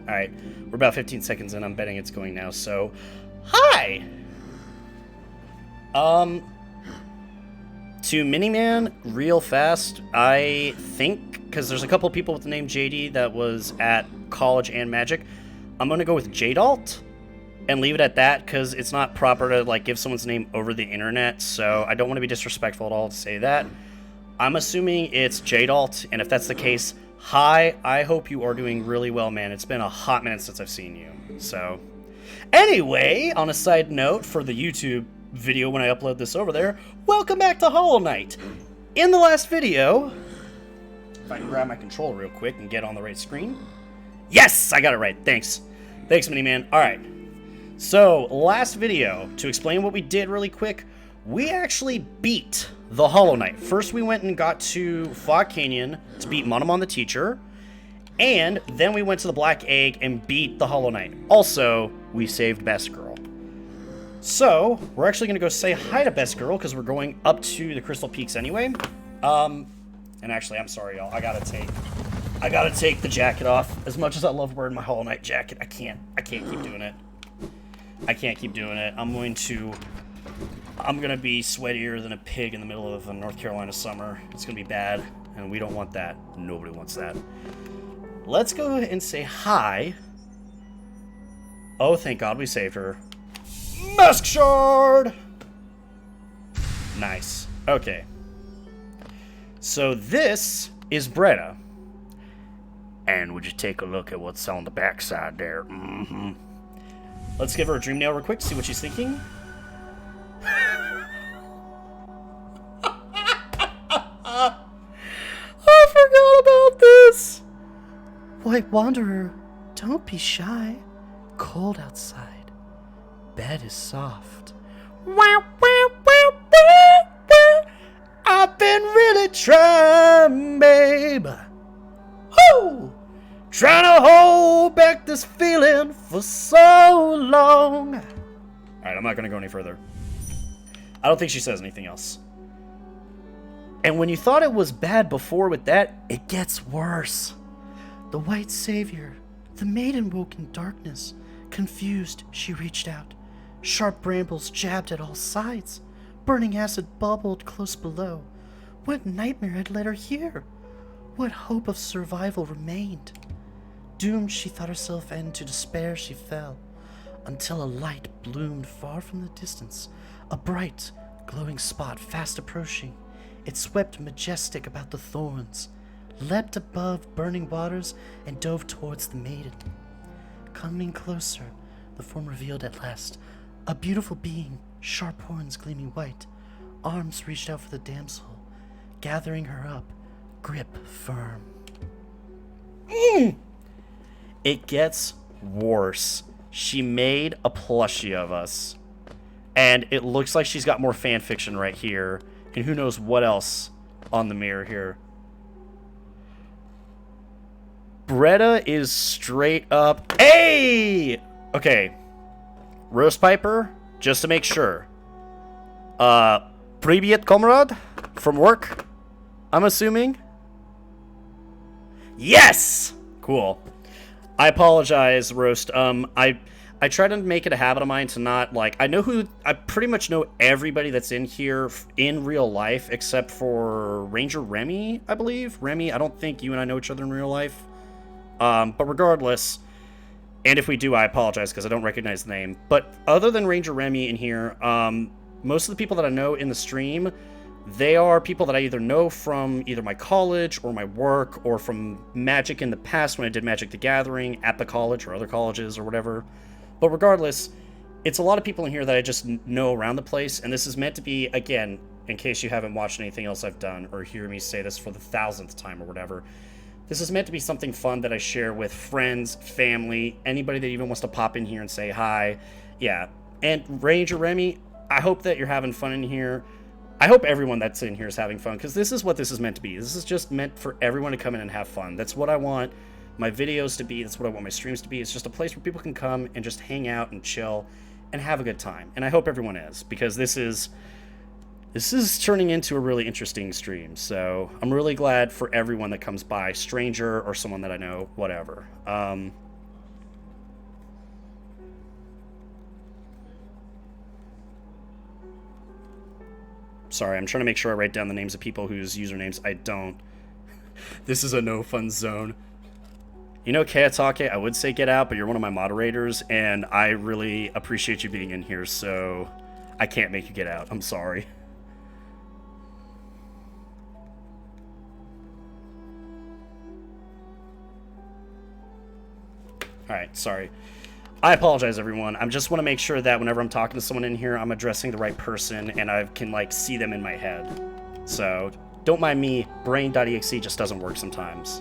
Alright, we're about 15 seconds in. I'm betting it's going now, so... Hi! To Miniman, real fast, I think, because there's a couple people with the name JD that was at college and Magic, I'm going to go with Jadalt and leave it at that, because it's not proper to, like, give someone's name over the internet, so I don't want to be disrespectful at all to say that. I'm assuming it's Jadalt, and if that's the case, hi, I hope you are doing really well, man. It's been a hot minute since I've seen you, so... Anyway, on a side note, for the YouTube video when I upload this over there, welcome back to Hollow Knight. In the last video, if I can grab my control real quick and get on the right screen. Yes, I got it right. Thanks. Thanks, Miniman. All right. So, last video, to explain what we did really quick, we actually beat the Hollow Knight. First, we went and got to Fog Canyon to beat Monomon the Teacher, and then we went to the Black Egg and beat the Hollow Knight. Also, we saved Best Girl. So, we're actually going to go say hi to Best Girl, because we're going up to the Crystal Peaks anyway. And actually, I'm sorry, y'all. I gotta take the jacket off. As much as I love wearing my Hollow Knight jacket, I can't keep doing it. I can't keep doing it. I'm gonna be sweatier than a pig in the middle of a North Carolina summer. It's gonna be bad, and we don't want that. Nobody wants that. Let's go and say hi. Oh, thank God we saved her. Mask Shard! Nice. Okay. So this is Bretta. And would you take a look at what's on the backside there? Mm-hmm. Let's give her a dream nail real quick, see what she's thinking. I forgot about this! White Wanderer, don't be shy. Cold outside. Bed is soft. I've been really trying, babe. Woo! Trying to hold back this feeling for so long. Alright, I'm not going to go any further. I don't think she says anything else. And when you thought it was bad before with that, it gets worse. The White Savior, the maiden woke in darkness. Confused, she reached out. Sharp brambles jabbed at all sides. Burning acid bubbled close below. What nightmare had led her here? What hope of survival remained? Doomed, she thought herself, and to despair she fell, until a light bloomed far from the distance, a bright, glowing spot fast approaching. It swept majestic about the thorns, leapt above burning waters, and dove towards the maiden. Coming closer, the form revealed at last, a beautiful being, sharp horns gleaming white. Arms reached out for the damsel, gathering her up, grip firm. It gets worse. She made a plushie of us. And it looks like she's got more fan fiction right here. And who knows what else on the mirror here. Bretta is straight up... Hey! Okay. Roast Piper, just to make sure. Privyet, comrade? From work? I'm assuming? Yes! Cool. I apologize, Roast. I try to make it a habit of mine to not, like... I pretty much know everybody that's in here in real life, except for Ranger Remy, I believe. Remy, I don't think you and I know each other in real life. But regardless... And if we do, I apologize because I don't recognize the name. But other than Ranger Remy in here, most of the people that I know in the stream, they are people that I either know from either my college or my work or from Magic in the past when I did Magic the Gathering at the college or other colleges or whatever. But regardless, it's a lot of people in here that I just know around the place. And this is meant to be, again, in case you haven't watched anything else I've done or hear me say this for the 1000th time or whatever. This is meant to be something fun that I share with friends, family, anybody that even wants to pop in here and say hi. Yeah. And Ranger Remy, I hope that you're having fun in here. I hope everyone that's in here is having fun, because this is what this is meant to be. This is just meant for everyone to come in and have fun. That's what I want my videos to be. That's what I want my streams to be. It's just a place where people can come and just hang out and chill and have a good time. And I hope everyone is, because this is This is turning into a really interesting stream, so I'm really glad for everyone that comes by, stranger or someone that I know, whatever. Sorry, I'm trying to make sure I write down the names of people whose usernames I don't. This is a no fun zone. You know, Kayatake, I would say get out, but you're one of my moderators, and I really appreciate you being in here, so I can't make you get out. I'm sorry. Alright, sorry. I apologize, everyone. I just want to make sure that whenever I'm talking to someone in here, I'm addressing the right person, and I can, like, see them in my head. So, don't mind me. Brain.exe just doesn't work sometimes.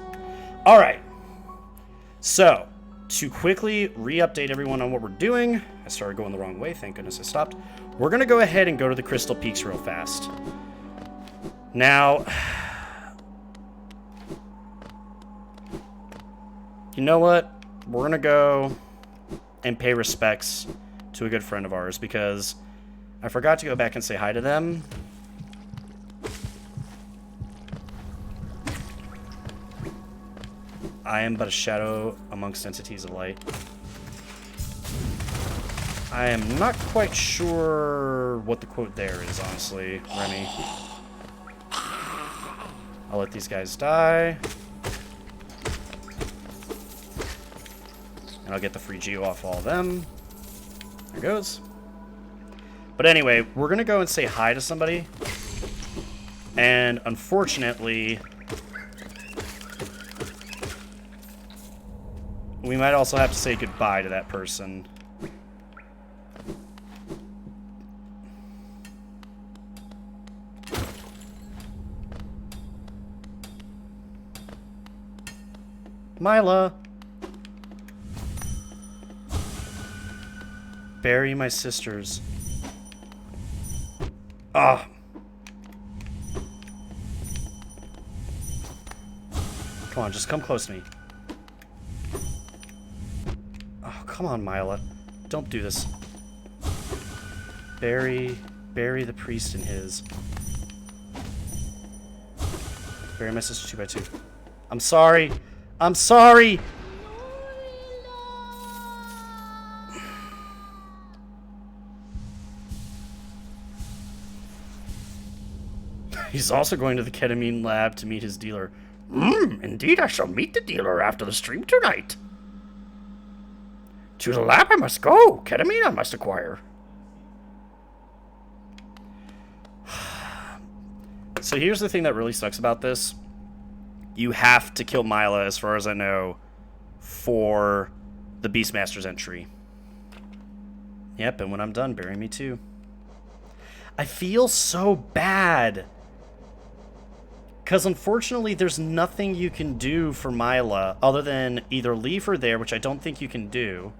Alright. So, to quickly re-update everyone on what we're doing, I started going the wrong way, thank goodness I stopped. We're going to go ahead and go to the Crystal Peaks real fast. Now, you know what? We're going to go and pay respects to a good friend of ours, because I forgot to go back and say hi to them. I am but a shadow amongst entities of light. I am not quite sure what the quote there is, honestly, Remy. I'll let these guys die. And I'll get the free geo off all of them. There goes. But anyway, we're going to go and say hi to somebody. And unfortunately, we might also have to say goodbye to that person. Mila. Bury my sisters. Ah. Come on, just come close to me. Oh, come on, Mila. Don't do this. Bury the priest in his. Bury my sister 2x2. I'm sorry. I'm sorry. He's also going to the ketamine lab to meet his dealer. Indeed, I shall meet the dealer after the stream tonight. To the lab I must go. Ketamine I must acquire. So here's the thing that really sucks about this. You have to kill Mila, as far as I know, for the Beastmaster's entry. Yep, and when I'm done, bury me too. I feel so bad. Because unfortunately, there's nothing you can do for Mila other than either leave her there, which I don't think you can do.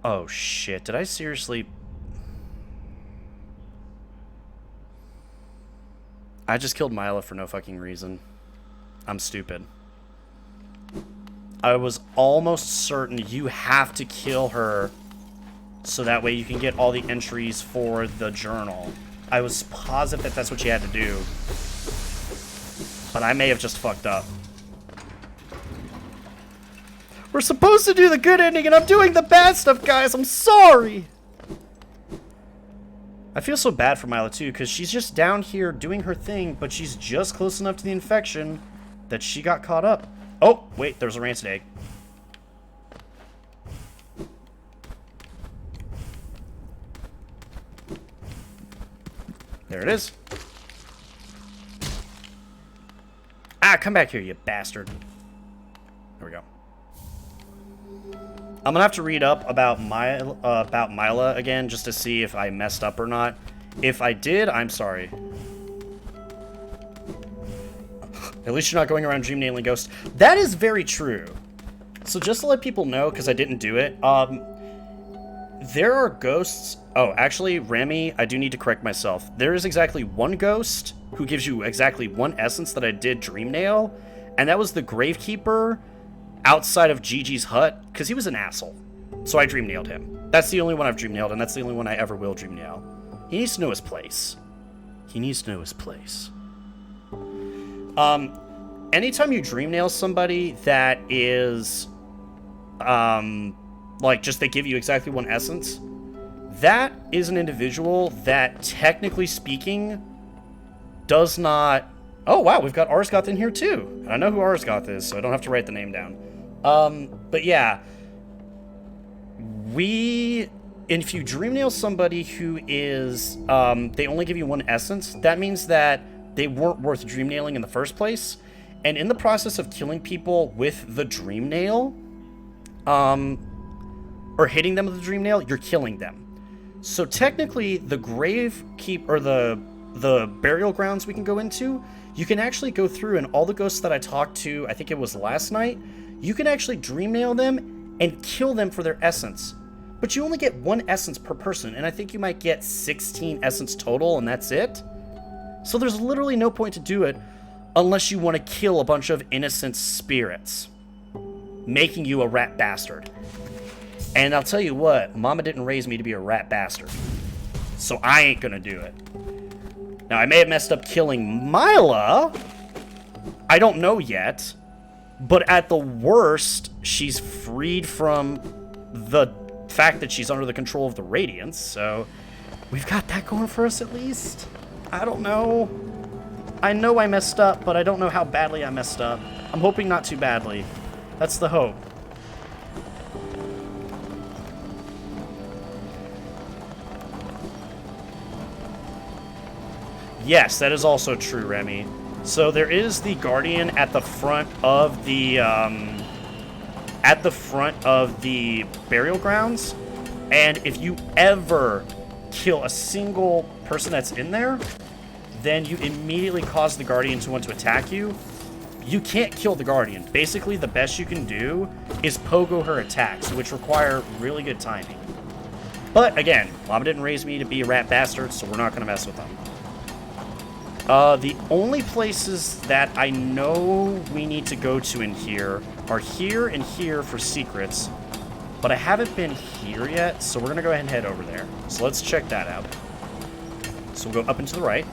Oh shit, did I seriously... I just killed Mila for no fucking reason. I'm stupid. I was almost certain you have to kill her so that way you can get all the entries for the journal. I was positive that that's what you had to do. But I may have just fucked up. We're supposed to do the good ending and I'm doing the bad stuff, guys. I'm sorry. I feel so bad for Mila too, because she's just down here doing her thing, but she's just close enough to the infection that she got caught up. Oh, wait, there's a rancid egg. There it is. Ah, come back here, you bastard. There we go. I'm gonna have to read up about Mila again, just to see if I messed up or not. If I did, I'm sorry. At least you're not going around dream nailing ghosts. That is very true. So just to let people know, because I didn't do it, there are ghosts... Oh, actually, Remy, I do need to correct myself. There is exactly one ghost who gives you exactly one essence that I did dream nail, and that was the Gravekeeper outside of Gigi's hut, because he was an asshole. So I dream nailed him. That's the only one I've dream nailed, and that's the only one I ever will dream nail. He needs to know his place. He needs to know his place. Anytime you dream nail somebody that is, like, just they give you exactly one essence, that is an individual that, technically speaking, does not... Oh, wow, we've got Arsgoth in here, too. And I know who Arsgoth is, so I don't have to write the name down. But yeah, if you dream nail somebody who is, they only give you one essence, that means that they weren't worth dream nailing in the first place. And in the process of killing people with the dream nail, or hitting them with the dream nail, you're killing them. So technically, the grave keep, or the burial grounds we can go into, you can actually go through, and all the ghosts that I talked to, I think it was last night, you can actually dream nail them and kill them for their essence. But you only get one essence per person, and I think you might get 16 essence total, and that's it. So there's literally no point to do it unless you want to kill a bunch of innocent spirits, making you a rat bastard. And I'll tell you what, Mama didn't raise me to be a rat bastard, so I ain't gonna do it. Now, I may have messed up killing Mila. I don't know yet. But at the worst, she's freed from the fact that she's under the control of the Radiance, so we've got that going for us at least. I don't know. I know I messed up, but I don't know how badly I messed up. I'm hoping not too badly. That's the hope. Yes, that is also true, Remy. So there is the Guardian at the front of the burial grounds, and if you ever kill a single person that's in there, then you immediately cause the Guardian to want to attack you. You can't kill the Guardian. Basically, the best you can do is pogo her attacks, which require really good timing. But again, Mama didn't raise me to be a rat bastard, so we're not going to mess with them. The only places that I know we need to go to in here are here and here for secrets, but I haven't been here yet, so we're going to go ahead and head over there. So let's check that out. So we'll go up and to the right.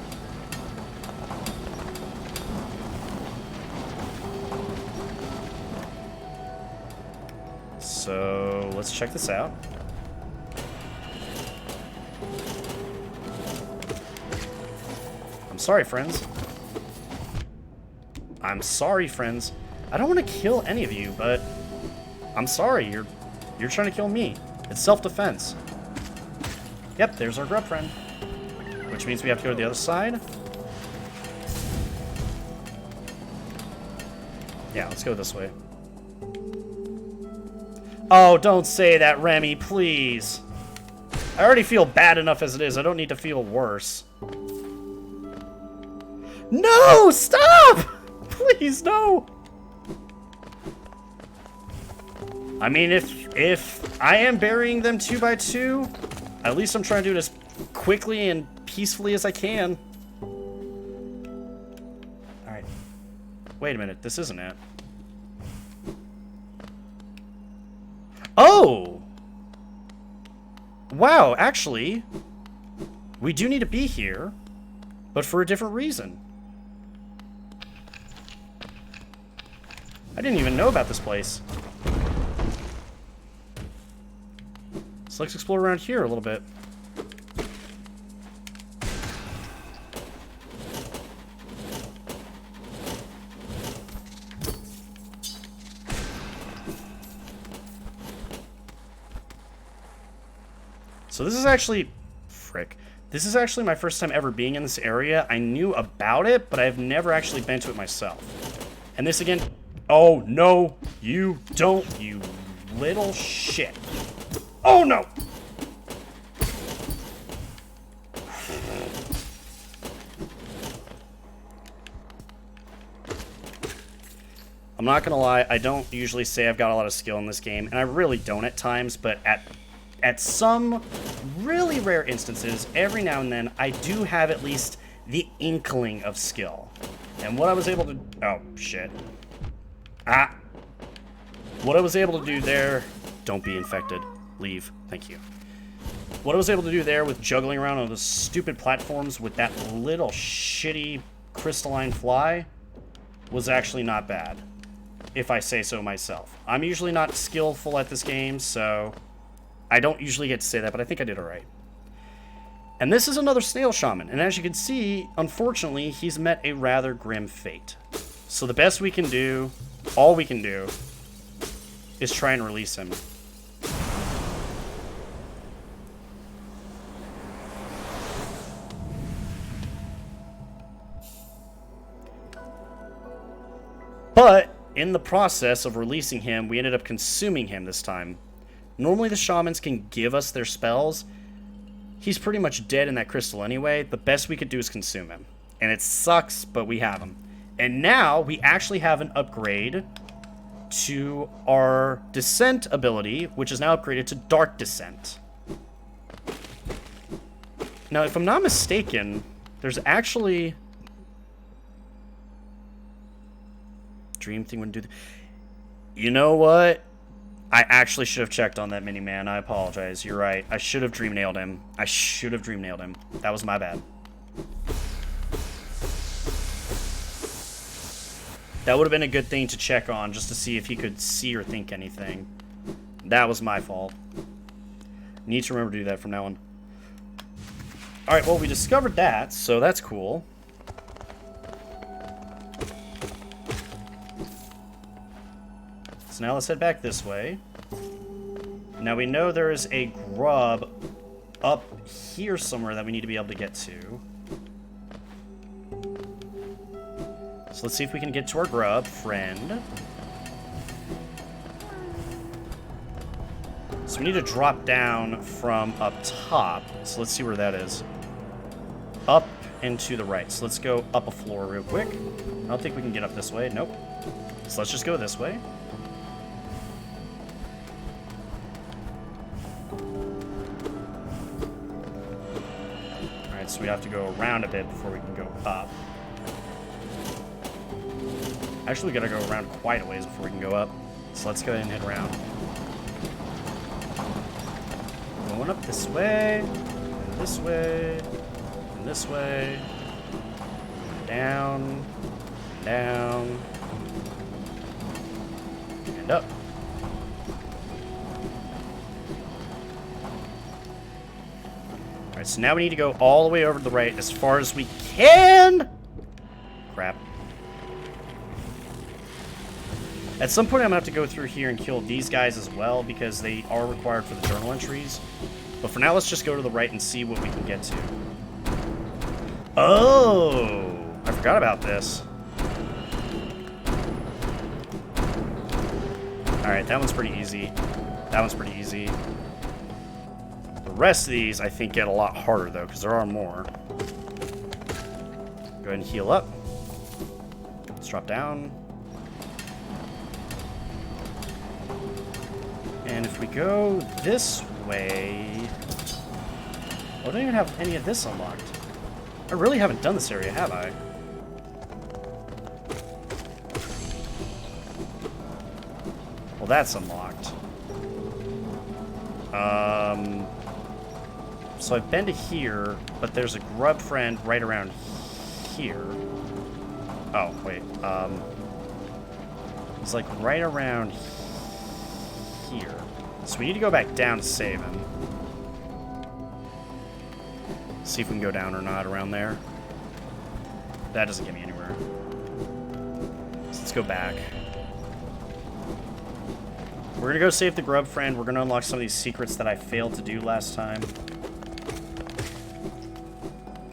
So let's check this out. I'm sorry, friends. I'm sorry, friends. I don't want to kill any of you, but I'm sorry. You're trying to kill me. It's self-defense. Yep, there's our grub friend. Which means we have to go to the other side. Yeah, let's go this way. Oh, don't say that, Remy, please. I already feel bad enough as it is. I don't need to feel worse. No! Stop! Please, no! I mean, if I am burying them 2 by 2, at least I'm trying to do it as quickly and peacefully as I can. Alright. Wait a minute, this isn't it. Oh! Wow, actually, we do need to be here, but for a different reason. I didn't even know about this place. So let's explore around here a little bit. So this is actually... Frick. This is actually my first time ever being in this area. I knew about it, but I've never actually been to it myself. And this again... Oh, no, you don't, you little shit. Oh, no! I'm not gonna lie, I don't usually say I've got a lot of skill in this game, and I really don't at times, but at some really rare instances, every now and then, I do have at least the inkling of skill. And what I was able to... Oh, shit. What I was able to do there... Don't be infected. Leave. Thank you. What I was able to do there with juggling around on those stupid platforms with that little shitty crystalline fly was actually not bad, if I say so myself. I'm usually not skillful at this game, so I don't usually get to say that, but I think I did alright. And this is another Snail Shaman, and as you can see, unfortunately, he's met a rather grim fate. So the best we can do, all we can do, is try and release him. But in the process of releasing him, we ended up consuming him this time. Normally the shamans can give us their spells. He's pretty much dead in that crystal anyway. The best we could do is consume him. And it sucks, but we have him. And now we actually have an upgrade to our Descent ability, which is now upgraded to Dark Descent. Now, if I'm not mistaken, there's actually... Dream thing wouldn't do that. You know what? I actually should have checked on that mini-man. I apologize. You're right. I should have dream nailed him. I should have dream nailed him. That was my bad. That would have been a good thing to check on, just to see if he could see or think anything. That was my fault. Need to remember to do that from now on. Alright, well, we discovered that, so that's cool. So now let's head back this way. Now we know there is a grub up here somewhere that we need to be able to get to. So let's see if we can get to our grub friend. So we need to drop down from up top. So let's see where that is. Up and to the right. So let's go up a floor real quick. I don't think we can get up this way. Nope. So let's just go this way. So we have to go around a bit before we can go up. Actually, we gotta go around quite a ways before we can go up. So let's go ahead and head around. Going up this way, and this way, and this way. Down, down, and up. Alright, so now we need to go all the way over to the right as far as we can! Crap. At some point I'm going to have to go through here and kill these guys as well, because they are required for the journal entries. But for now, let's just go to the right and see what we can get to. Oh! I forgot about this. Alright, that one's pretty easy. That one's pretty easy. The rest of these, I think, get a lot harder, though, because there are more. Go ahead and heal up. Let's drop down. And if we go this way... Oh, I don't even have any of this unlocked. I really haven't done this area, have I? Well, that's unlocked. So I've been to here, but there's a grub friend right around here. Oh, wait. It's like right around here. So we need to go back down to save him. See if we can go down or not around there. That doesn't get me anywhere. So let's go back. We're gonna go save the grub friend. We're gonna unlock some of these secrets that I failed to do last time.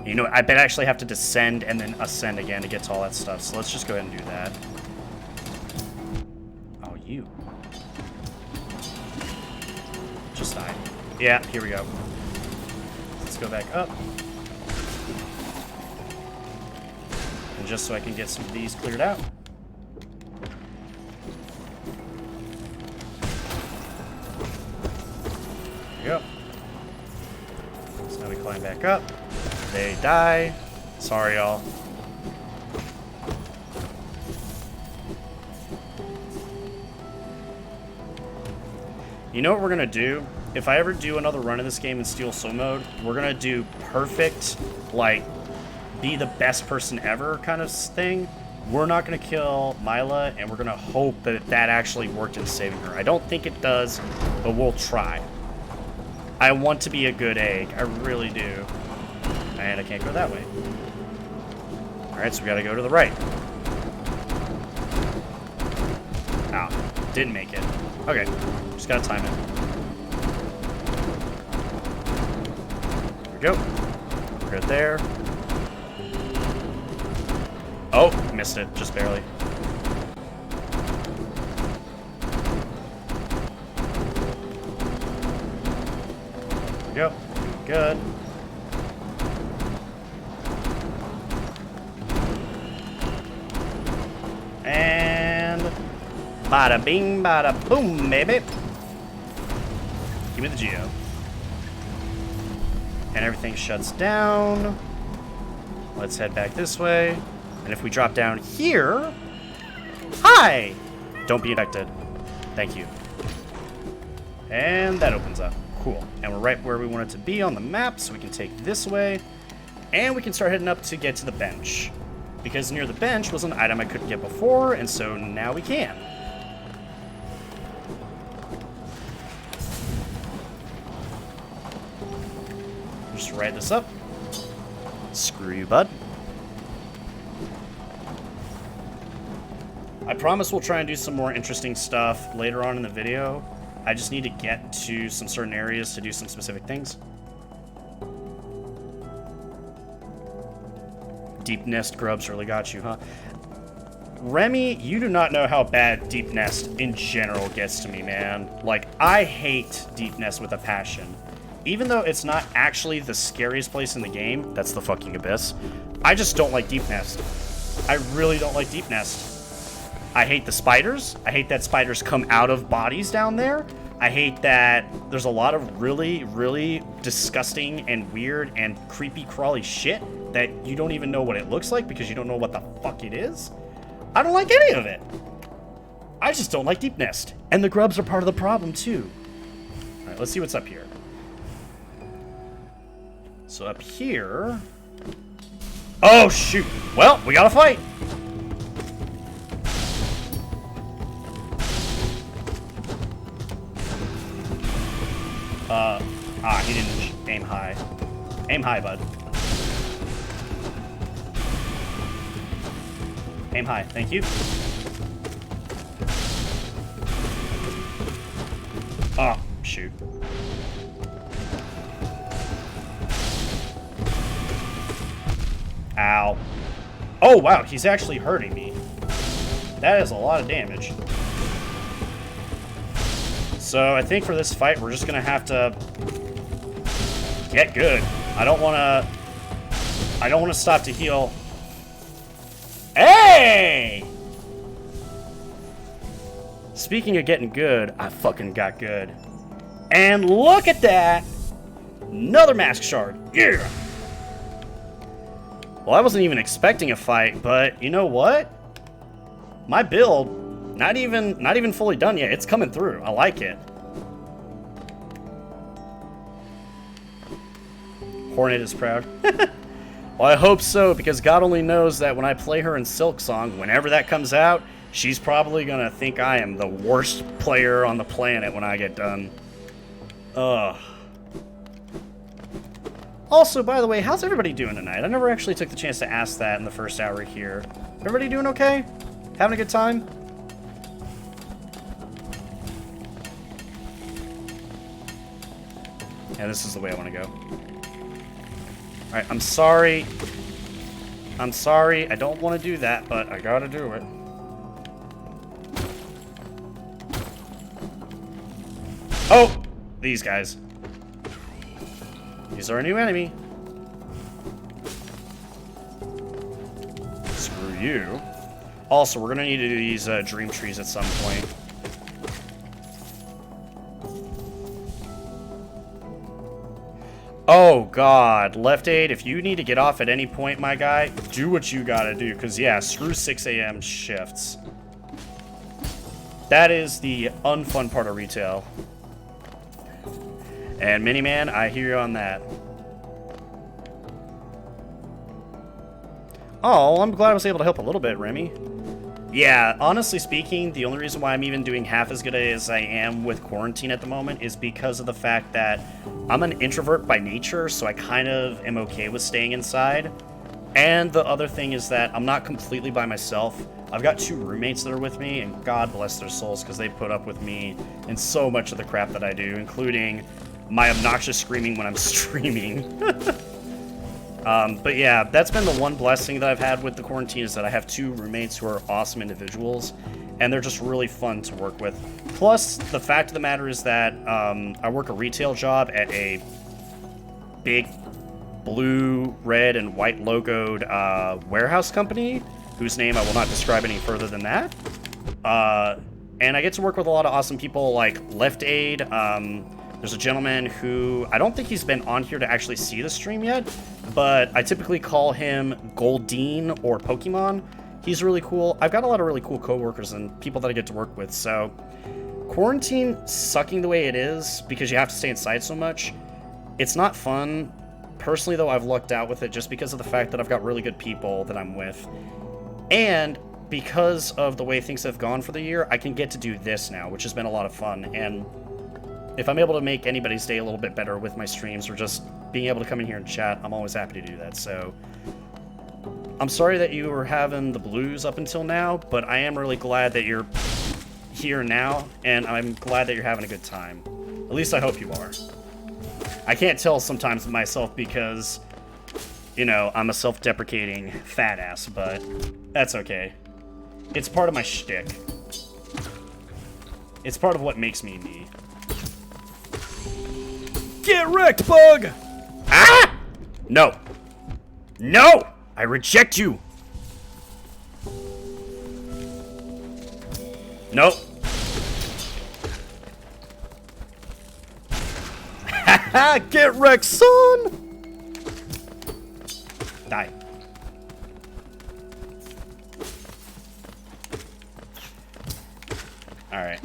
You know, I bet I actually have to descend and then ascend again to get to all that stuff. So let's just go ahead and do that. Oh, you. Just die. Yeah, here we go. Let's go back up. And just so I can get some of these cleared out. There we go. So now we climb back up. They die. Sorry, y'all. You know what we're gonna do? if I ever do another run of this game in Steel Soul mode, we're gonna do perfect, like, be the best person ever kind of thing. We're not gonna kill Mila, and we're gonna hope that that actually worked in saving her. I don't think it does, but we'll try. I want to be a good egg. I really do. And I can't go that way. Alright, so we gotta go to the right. Ow. Didn't make it. Okay. Just gotta time it. There we go. Good there. Oh, missed it. Just barely. There we go. Good. And bada bing, bada boom, baby. Give me the geo. And everything shuts down. Let's head back this way. And if we drop down here... Hi! Don't be infected. Thank you. And that opens up. Cool. And we're right where we want it to be on the map, so we can take this way. And we can start heading up to get to the bench. Because near the bench was an item I couldn't get before, and so now we can. Just write this up. Screw you, bud. I promise we'll try and do some more interesting stuff later on in the video. I just need to get to some certain areas to do some specific things. Deep Nest grubs really got you, huh? Remy, you do not know how bad Deep Nest in general gets to me, man. Like, I hate Deep Nest with a passion. Even though it's not actually the scariest place in the game, that's the fucking abyss, I just don't like Deep Nest. I really don't like Deep Nest. I hate the spiders. I hate that spiders come out of bodies down there. I hate that there's a lot of really, really disgusting and weird and creepy crawly shit that you don't even know what it looks like because you don't know what the fuck it is. I don't like any of it. I just don't like Deep Nest. And the grubs are part of the problem too. All right, let's see what's up here. So up here... Oh, shoot. Well, we gotta fight. He didn't aim high. Aim high, bud. Aim high, thank you. Oh, shoot. Ow. Oh, wow, he's actually hurting me. That is a lot of damage. So I think for this fight, we're just gonna have to get good. I don't wanna stop to heal. Hey! Speaking of getting good, I fucking got good. And look at that! Another mask shard. Yeah! Well, I wasn't even expecting a fight, but you know what? My build, not even fully done yet. It's coming through. I like it. Hornet is proud. Well, I hope so, because God only knows that when I play her in Silk Song, whenever that comes out, she's probably gonna think I am the worst player on the planet when I get done. Ugh. Also, by the way, how's everybody doing tonight? I never actually took the chance to ask that in the first hour here. Everybody doing okay? Having a good time? Yeah, this is the way I want to go. Alright, I'm sorry. I'm sorry. I don't want to do that, but I gotta do it. Oh! These guys. These are a new enemy. Screw you. Also, we're gonna need to do these dream trees at some point. Oh god, Left Aid, if you need to get off at any point, my guy, do what you gotta do, because yeah, screw 6 a.m. shifts. That is the unfun part of retail. And Miniman, I hear you on that. Oh, I'm glad I was able to help a little bit, Remy. Yeah, honestly speaking, the only reason why I'm even doing half as good as I am with quarantine at the moment is because of the fact that I'm an introvert by nature, so I kind of am okay with staying inside. And the other thing is that I'm not completely by myself. I've got 2 roommates that are with me, and God bless their souls because they put up with me in so much of the crap that I do, including my obnoxious screaming when I'm streaming. But yeah, that's been the one blessing that I've had with the quarantine is that I have 2 roommates who are awesome individuals, and they're just really fun to work with. Plus, the fact of the matter is that I work a retail job at a big blue, red, and white logoed warehouse company, whose name I will not describe any further than that. And I get to work with a lot of awesome people like Left Aid. There's a gentleman who, I don't think he's been on here to actually see the stream yet, but I typically call him Goldeen or Pokemon. He's really cool. I've got a lot of really cool coworkers and people that I get to work with, so quarantine sucking the way it is because you have to stay inside so much, it's not fun. Personally, though, I've lucked out with it just because of the fact that I've got really good people that I'm with. And because of the way things have gone for the year, I can get to do this now, which has been a lot of fun. And if I'm able to make anybody's day a little bit better with my streams or just being able to come in here and chat, I'm always happy to do that. So I'm sorry that you were having the blues up until now, but I am really glad that you're here now, and I'm glad that you're having a good time. At least I hope you are. I can't tell sometimes myself because, you know, I'm a self-deprecating fat ass, but that's okay. It's part of my shtick. It's part of what makes me me. Get wrecked, bug! Ah! No. No! I reject you! Nope. Haha! Get wrecked, son! Die. Alright.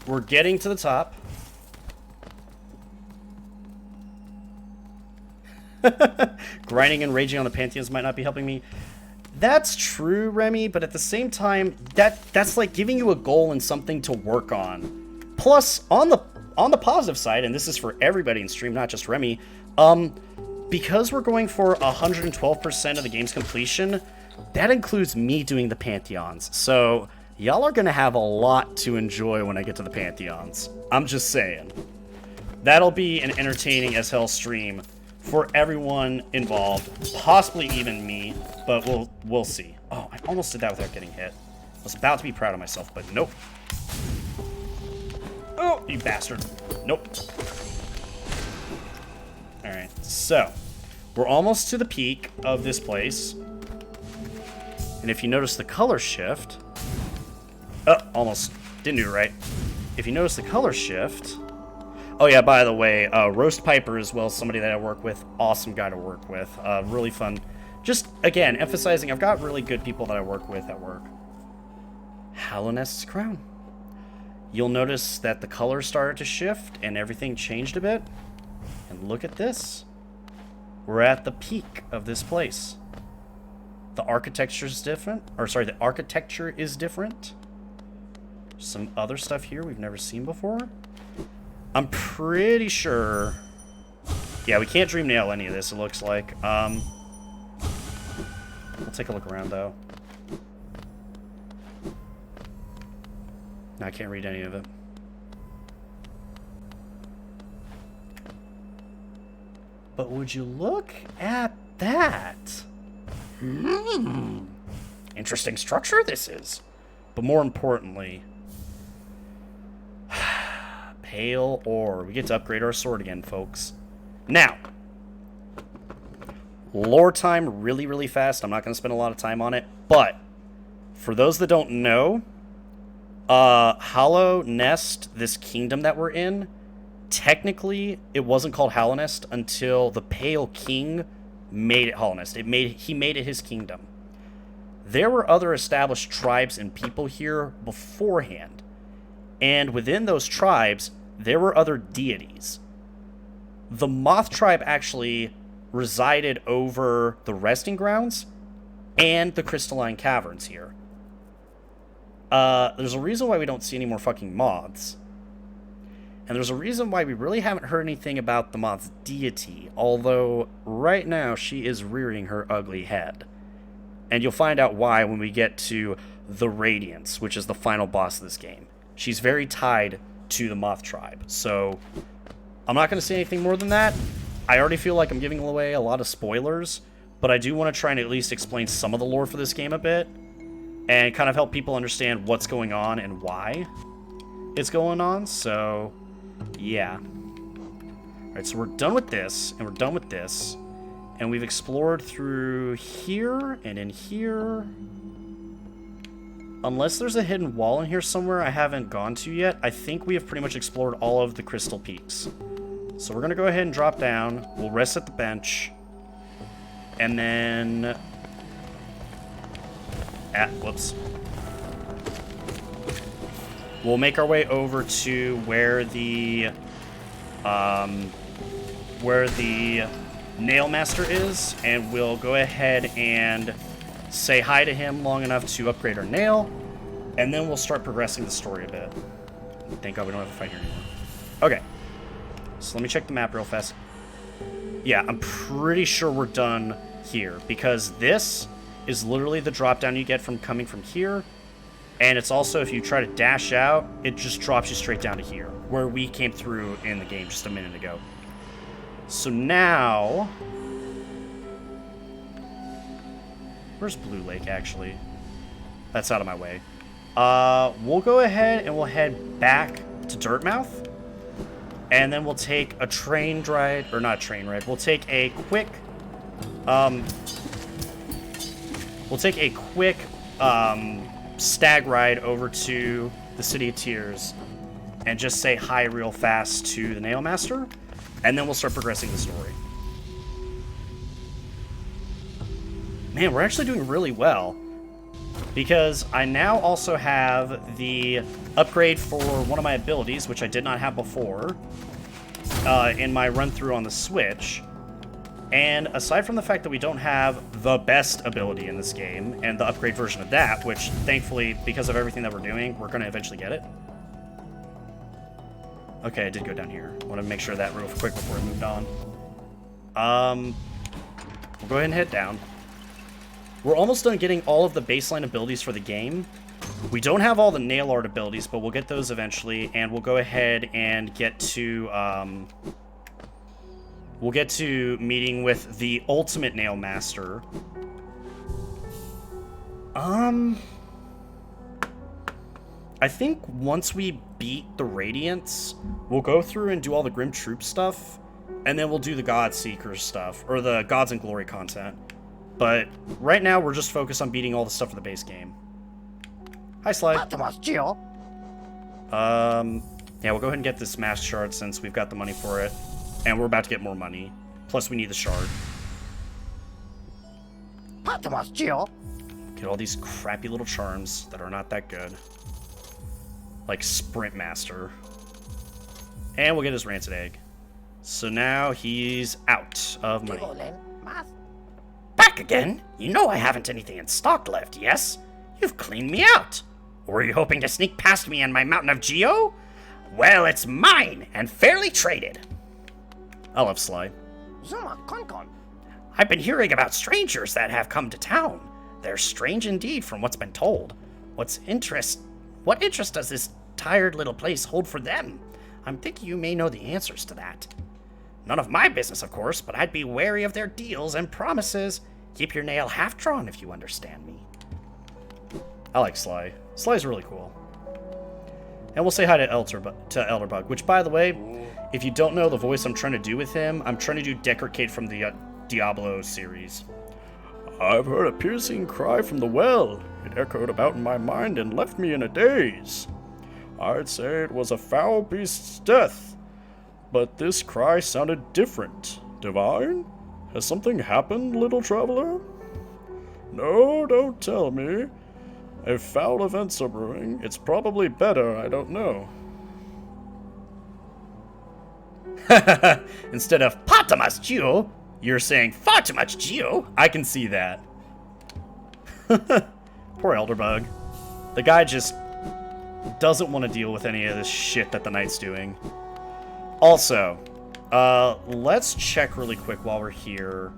We're getting to the top. Grinding and raging on the Pantheons might not be helping me. That's true, Remy, but at the same time, that's like giving you a goal and something to work on. Plus, on the positive side, and this is for everybody in stream, not just Remy, because we're going for 112% of the game's completion, that includes me doing the Pantheons. So, y'all are gonna have a lot to enjoy when I get to the Pantheons. I'm just saying. That'll be an entertaining as hell stream for everyone involved, possibly even me, but we'll see. Oh, I almost did that without getting hit. I was about to be proud of myself, but nope. Oh, you bastard. Nope. Alright, so we're almost to the peak of this place. And if you notice the color shift... Oh, almost. Didn't do it right. If you notice the color shift... Oh yeah, by the way, Roast Piper as well, somebody that I work with, awesome guy to work with, really fun. Just, again, emphasizing, I've got really good people that I work with at work. Hallownest's crown. You'll notice that the color started to shift and everything changed a bit. And look at this. We're at the peak of this place. The architecture is different, the architecture is different. Some other stuff here we've never seen before. I'm pretty sure... Yeah, we can't dream nail any of this, it looks like. We'll take a look around, though. No, I can't read any of it. But would you look at that? Interesting structure this is. But more importantly... Pale ore. We get to upgrade our sword again, folks. Now, lore time really, really fast. I'm not going to spend a lot of time on it, but for those that don't know, Hallownest, this kingdom that we're in, technically it wasn't called Hallownest until the Pale King made it Hallownest. He made it his kingdom. There were other established tribes and people here beforehand, and within those tribes there were other deities. the Moth tribe actually resided over the resting grounds and the crystalline caverns here. There's a reason why we don't see any more fucking moths. And there's a reason why we really haven't heard anything about the moth's deity, although right now she is rearing her ugly head. And you'll find out why when we get to the Radiance, which is the final boss of this game. She's very tied to the Moth tribe, so I'm not going to say anything more than that. I already feel like I'm giving away a lot of spoilers, but I do want to try and at least explain some of the lore for this game a bit, and kind of help people understand what's going on and why it's going on, so yeah. Alright, so we're done with this, and we're done with this, and we've explored through here, and in here. Unless there's a hidden wall in here somewhere I haven't gone to yet, I think we have pretty much explored all of the crystal peaks. So we're going to go ahead and drop down. We'll rest at the bench. And then... whoops. We'll make our way over to where the Nail Master is, and we'll go ahead and say hi to him long enough to upgrade our nail, and then we'll start progressing the story a bit. Thank God we don't have a fight here anymore. Okay. So let me check the map real fast. Yeah, I'm pretty sure we're done here, because this is literally the drop down you get from coming from here, and it's also, if you try to dash out, it just drops you straight down to here, where we came through in the game just a minute ago. So now... Where's Blue Lake, actually? That's out of my way. We'll go ahead and we'll head back to Dirtmouth. And then we'll take a train ride, or not a train ride, we'll take a quick, stag ride over to the City of Tears and just say hi real fast to the Nail Master, and then we'll start progressing the story. Man, we're actually doing really well, because I now also have the upgrade for one of my abilities, which I did not have before, in my run-through on the Switch. And aside from the fact that we don't have the best ability in this game, and the upgrade version of that, which thankfully, because of everything that we're doing, we're going to eventually get it. Okay, I did go down here. I want to make sure of that real quick before I moved on. We'll go ahead and head down. We're almost done getting all of the baseline abilities for the game. We don't have all the nail art abilities, but we'll get those eventually, and we'll go ahead and get to, we'll get to meeting with the ultimate Nail Master. I think once we beat the Radiance, we'll go through and do all the Grim Troop stuff, and then we'll do the God Seekers stuff, or the Gods and Glory content. But right now, we're just focused on beating all the stuff for the base game. Hi, Sly. Yeah, we'll go ahead and get this Smash Shard since we've got the money for it. And we're about to get more money. Plus, we need the shard. Get all these crappy little charms that are not that good. Like Sprint Master. And we'll get his Rancid Egg. So now he's out of money. Back again? You know I haven't anything in stock left, yes? You've cleaned me out. Or are you hoping to sneak past me and my Mountain of Geo? Well, it's mine, and fairly traded. I love Sly. I've been hearing about strangers that have come to town. They're strange indeed from what's been told. What interest does this tired little place hold for them? I'm thinking you may know the answers to that. None of my business, of course, but I'd be wary of their deals and promises. Keep your nail half drawn if you understand me. I like Sly. Sly's really cool. And we'll say hi to Elderbug, which, by the way, if you don't know the voice I'm trying to do with him, I'm trying to do Decker from the Diablo series. I've heard a piercing cry from the well. It echoed about in my mind and left me in a daze. I'd say it was a foul beast's death. But this cry sounded different. Divine? Has something happened, little traveler? No, don't tell me. If foul events are brewing, it's probably better I don't know. Instead of Patamas Geo, you're saying far too much Geo. I can see that. Poor Elderbug. The guy just doesn't want to deal with any of this shit that the knight's doing. Also, let's check really quick while we're here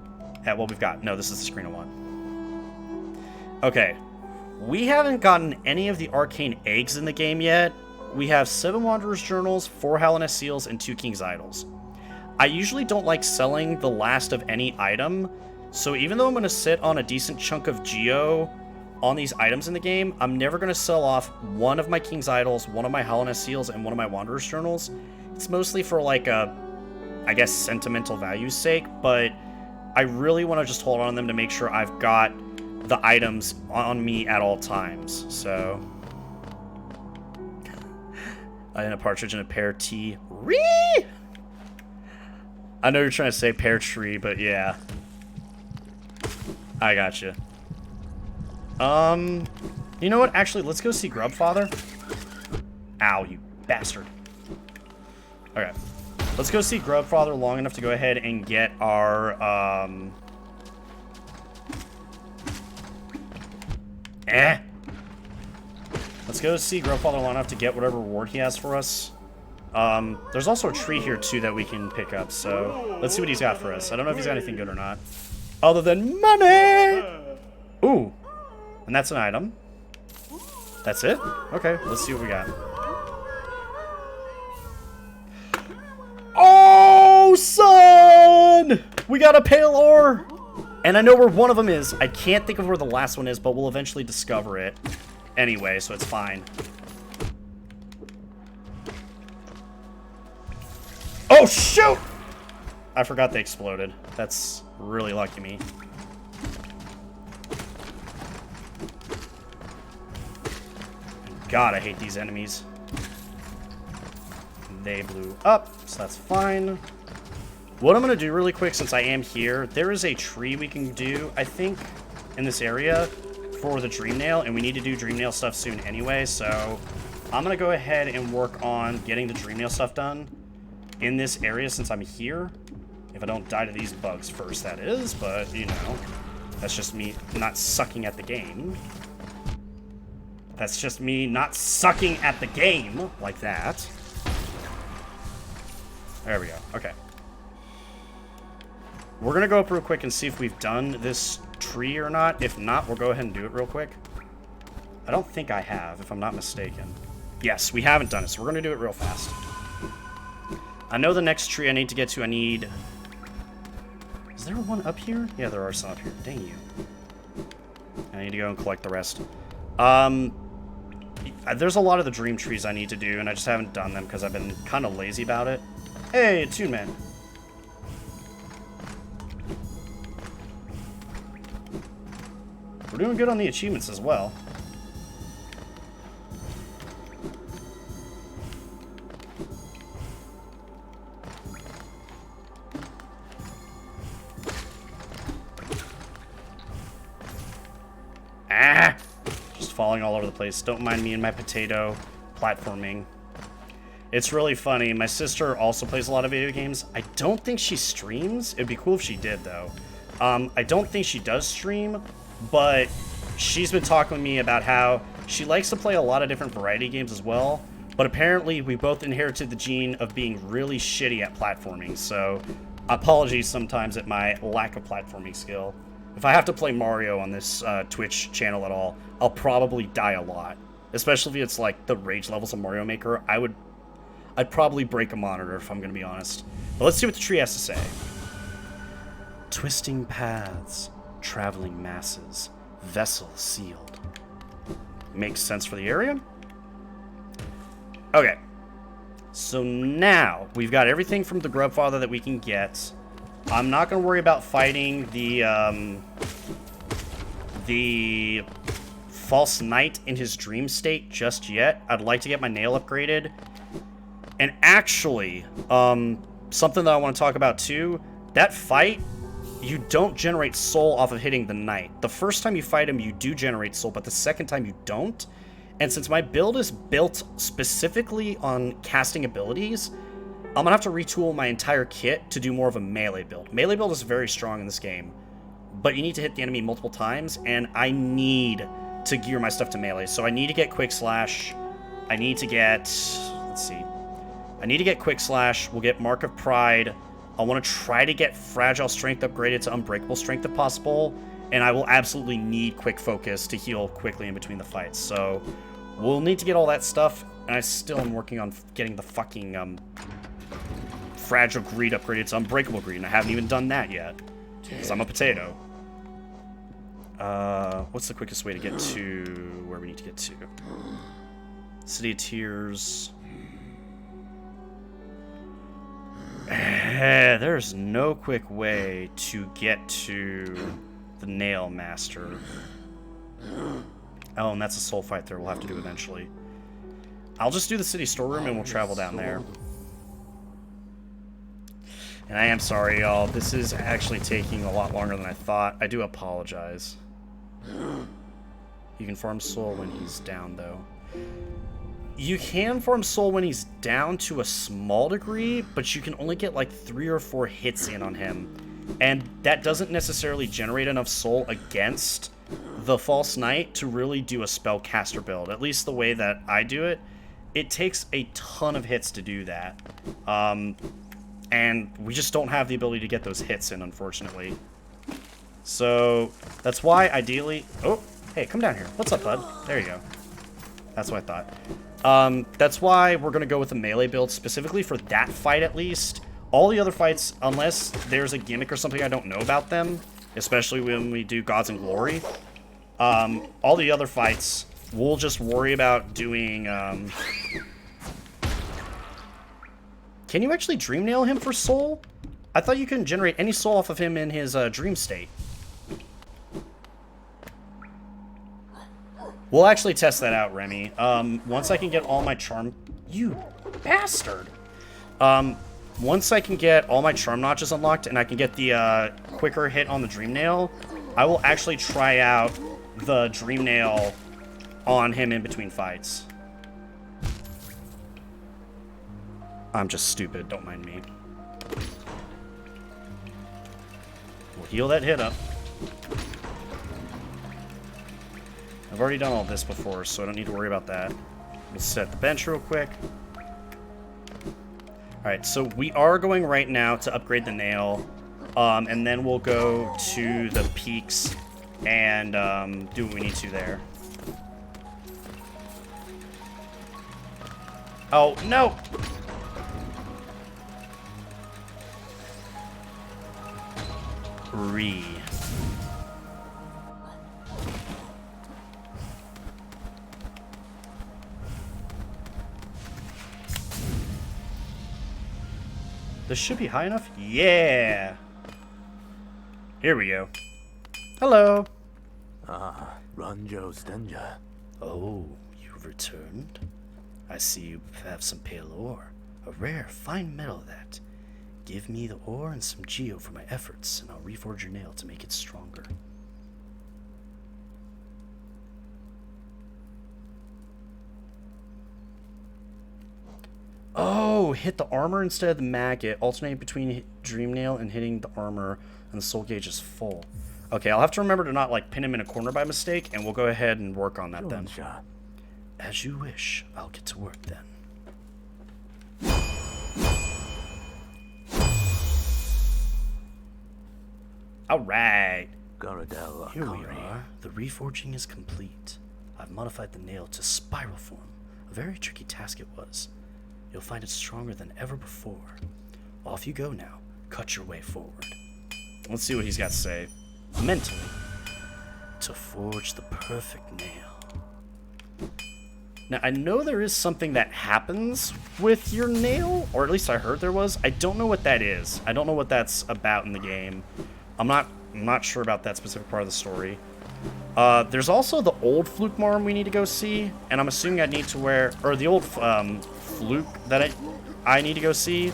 at what we've got. No, this is the screen of one. Okay. We haven't gotten any of the arcane eggs in the game yet. We have 7 Wanderer's Journals, 4 Hallownest Seals, and 2 King's Idols. I usually don't like selling the last of any item, so even though I'm going to sit on a decent chunk of Geo on these items in the game, I'm never going to sell off one of my King's Idols, one of my Hallownest Seals, and one of my Wanderer's Journals. It's mostly for like a, I guess, sentimental value's sake, but I really want to just hold on to them to make sure I've got the items on me at all times, so... And a partridge in a pear tea. Ree! I know you're trying to say pear tree, but yeah. I gotcha. You know what? Actually, let's go see Grubfather. Ow, you bastard. Okay. Let's go see Grubfather long enough to go ahead and get our, Let's go see Grubfather long enough to get whatever reward he has for us. There's also a tree here, too, that we can pick up, so let's see what he's got for us. I don't know if he's got anything good or not. Other than money! Ooh. And that's an item. That's it? Okay, let's see what we got. Oh, son! We got a pale ore! And I know where one of them is. I can't think of where the last one is, but we'll eventually discover it. Anyway, so it's fine. Oh, shoot! I forgot they exploded. That's really lucky me. God, I hate these enemies. They blew up, so that's fine. What I'm going to do really quick, since I am here, there is a tree we can do, I think, in this area for the Dream Nail, and we need to do Dream Nail stuff soon anyway, so I'm going to go ahead and work on getting the Dream Nail stuff done in this area since I'm here. If I don't die to these bugs first, that is, but, you know, that's just me not sucking at the game. That's just me not sucking at the game like that. There we go. Okay. We're going to go up real quick and see if we've done this tree or not. If not, we'll go ahead and do it real quick. I don't think I have, if I'm not mistaken. Yes, we haven't done it, so we're going to do it real fast. I know the next tree I need to get to, I need... Is there one up here? Yeah, there are some up here. Dang you. I need to go and collect the rest. There's a lot of the dream trees I need to do, and I just haven't done them because I've been kind of lazy about it. Hey, Toon Man. We're doing good on the achievements as well. Ah! Just falling all over the place. Don't mind me and my potato platforming. It's really funny. My sister also plays a lot of video games. I don't think she streams. It'd be cool if she did, though. I don't think she does stream, but she's been talking with me about how she likes to play a lot of different variety games as well, but apparently we both inherited the gene of being really shitty at platforming, so apologies sometimes at my lack of platforming skill. If I have to play Mario on this Twitch channel at all, I'll probably die a lot, especially if it's like the rage levels of Mario Maker. I'd probably break a monitor if I'm going to be honest. But let's see what the tree has to say. Twisting paths, traveling masses, vessel sealed. Makes sense for the area. Okay. So now, we've got everything from the Grubfather that we can get. I'm not going to worry about fighting the false knight in his dream state just yet. I'd like to get my nail upgraded. And actually, something that I want to talk about too, that fight, you don't generate soul off of hitting the knight. The first time you fight him, you do generate soul, but the second time you don't. And since my build is built specifically on casting abilities, I'm gonna have to retool my entire kit to do more of a melee build. Melee build is very strong in this game, but you need to hit the enemy multiple times, and I need to gear my stuff to melee. So I need to get Quick Slash. I need to get... Let's see. I need to get Quick Slash. We'll get Mark of Pride. I want to try to get Fragile Strength upgraded to Unbreakable Strength if possible, and I will absolutely need Quick Focus to heal quickly in between the fights. So we'll need to get all that stuff, and I still am working on getting the fucking Fragile Greed upgraded to Unbreakable Greed, and I haven't even done that yet, because I'm a potato. What's the quickest way to get to where we need to get to? City of Tears. There's no quick way to get to the Nail Master. Oh, and that's a soul fight there we'll have to do eventually. I'll just do the city storeroom and we'll travel down there. And I am sorry, y'all. This is actually taking a lot longer than I thought. I do apologize. You can farm soul when he's down, though. You can farm soul when he's down to a small degree, but you can only get like 3 or 4 hits in on him. And that doesn't necessarily generate enough soul against the False Knight to really do a spellcaster build. At least the way that I do it. It takes a ton of hits to do that. And we just don't have the ability to get those hits in, unfortunately. So that's why ideally... Oh, hey, come down here. What's up, bud? There you go. That's what I thought. That's why we're going to go with a melee build specifically for that fight at least. All the other fights, unless there's a gimmick or something I don't know about them, especially when we do Gods and Glory, all the other fights, we'll just worry about doing... Can you actually Dream Nail him for soul? I thought you couldn't generate any soul off of him in his dream state. We'll actually test that out, Remy. Once I can get all my charm... You bastard! Once I can get all my charm notches unlocked and I can get the quicker hit on the Dream Nail, I will actually try out the Dream Nail on him in between fights. I'm just stupid, don't mind me. We'll heal that hit up. I've already done all this before, so I don't need to worry about that. We'll set the bench real quick. Alright, so we are going right now to upgrade the nail, and then we'll go to the peaks and do what we need to there. Oh, no! Re. This should be high enough? Yeah! Here we go. Hello! Ah, Ranjo Stenja. Oh, you've returned? I see you have some pale ore. A rare, fine metal that. Give me the ore and some geo for my efforts, and I'll reforge your nail to make it stronger. Oh, hit the armor instead of the maggot. Alternate between Dream Nail and hitting the armor, and the soul gauge is full. Okay, I'll have to remember to not, like, pin him in a corner by mistake, and we'll go ahead and work on that then. As you wish. I'll get to work then. Alright. Here we are. The reforging is complete. I've modified the nail to spiral form. A very tricky task it was. You'll find it stronger than ever before. Off you go now. Cut your way forward. Let's see what he's got to say. Mentally. To forge the perfect nail. Now, I know there is something that happens with your nail, or at least I heard there was. I don't know what that is. I don't know what that's about in the game. I'm not sure about that specific part of the story. There's also the old Fluke Marm we need to go see, and I'm assuming I need to wear, or the old Fluke that I need to go see.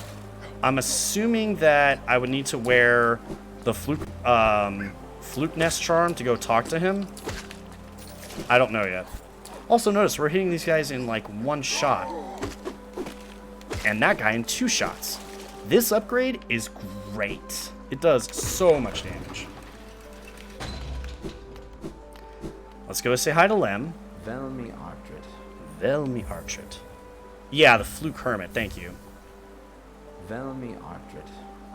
I'm assuming that I would need to wear the Fluke Nest Charm to go talk to him. I don't know yet. Also notice we're hitting these guys in like one shot. and that guy in 2 shots. This upgrade is great. It does so much damage. Let's go say hi to Lem. Velmi Artrit. Velmi Artrit. Yeah, the Fluke Hermit, thank you. Velmi Artrit.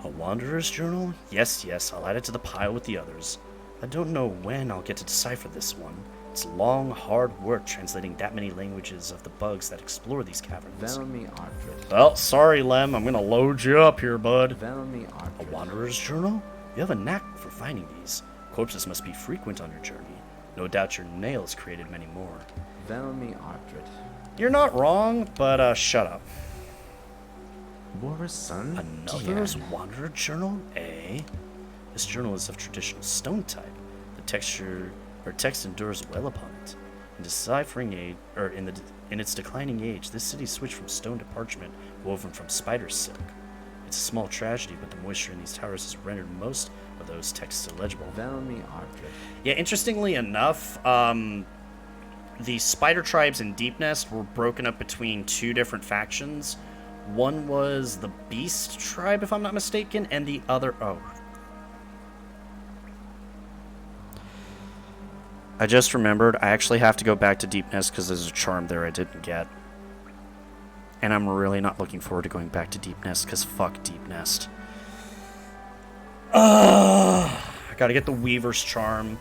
A Wanderer's Journal? Yes, yes, I'll add it to the pile with the others. I don't know when I'll get to decipher this one. It's long, hard work translating that many languages of the bugs that explore these caverns. Velmi Artrit. Well, sorry, Lem. I'm gonna load you up here, bud. Velmi A Artrit. Wanderer's Journal? You have a knack for finding these. Corpses must be frequent on your journey. No doubt your nails created many more. Velmi Artrit. You're not wrong, but shut up. War's son? Another Wanderer Journal? Eh? This journal is of traditional stone type. The text endures well upon it. In deciphering in its declining age, this city switched from stone to parchment, woven from spider silk. It's a small tragedy, but the moisture in these towers has rendered most of those texts illegible. Velmi Artrit. Yeah, interestingly enough, the spider tribes in Deep Nest were broken up between 2 different factions. One was the Beast tribe, if I'm not mistaken, and the other... Oh. I just remembered, I actually have to go back to Deep Nest because there's a charm there I didn't get. And I'm really not looking forward to going back to Deep Nest because fuck Deep Nest. I gotta get the Weaver's charm.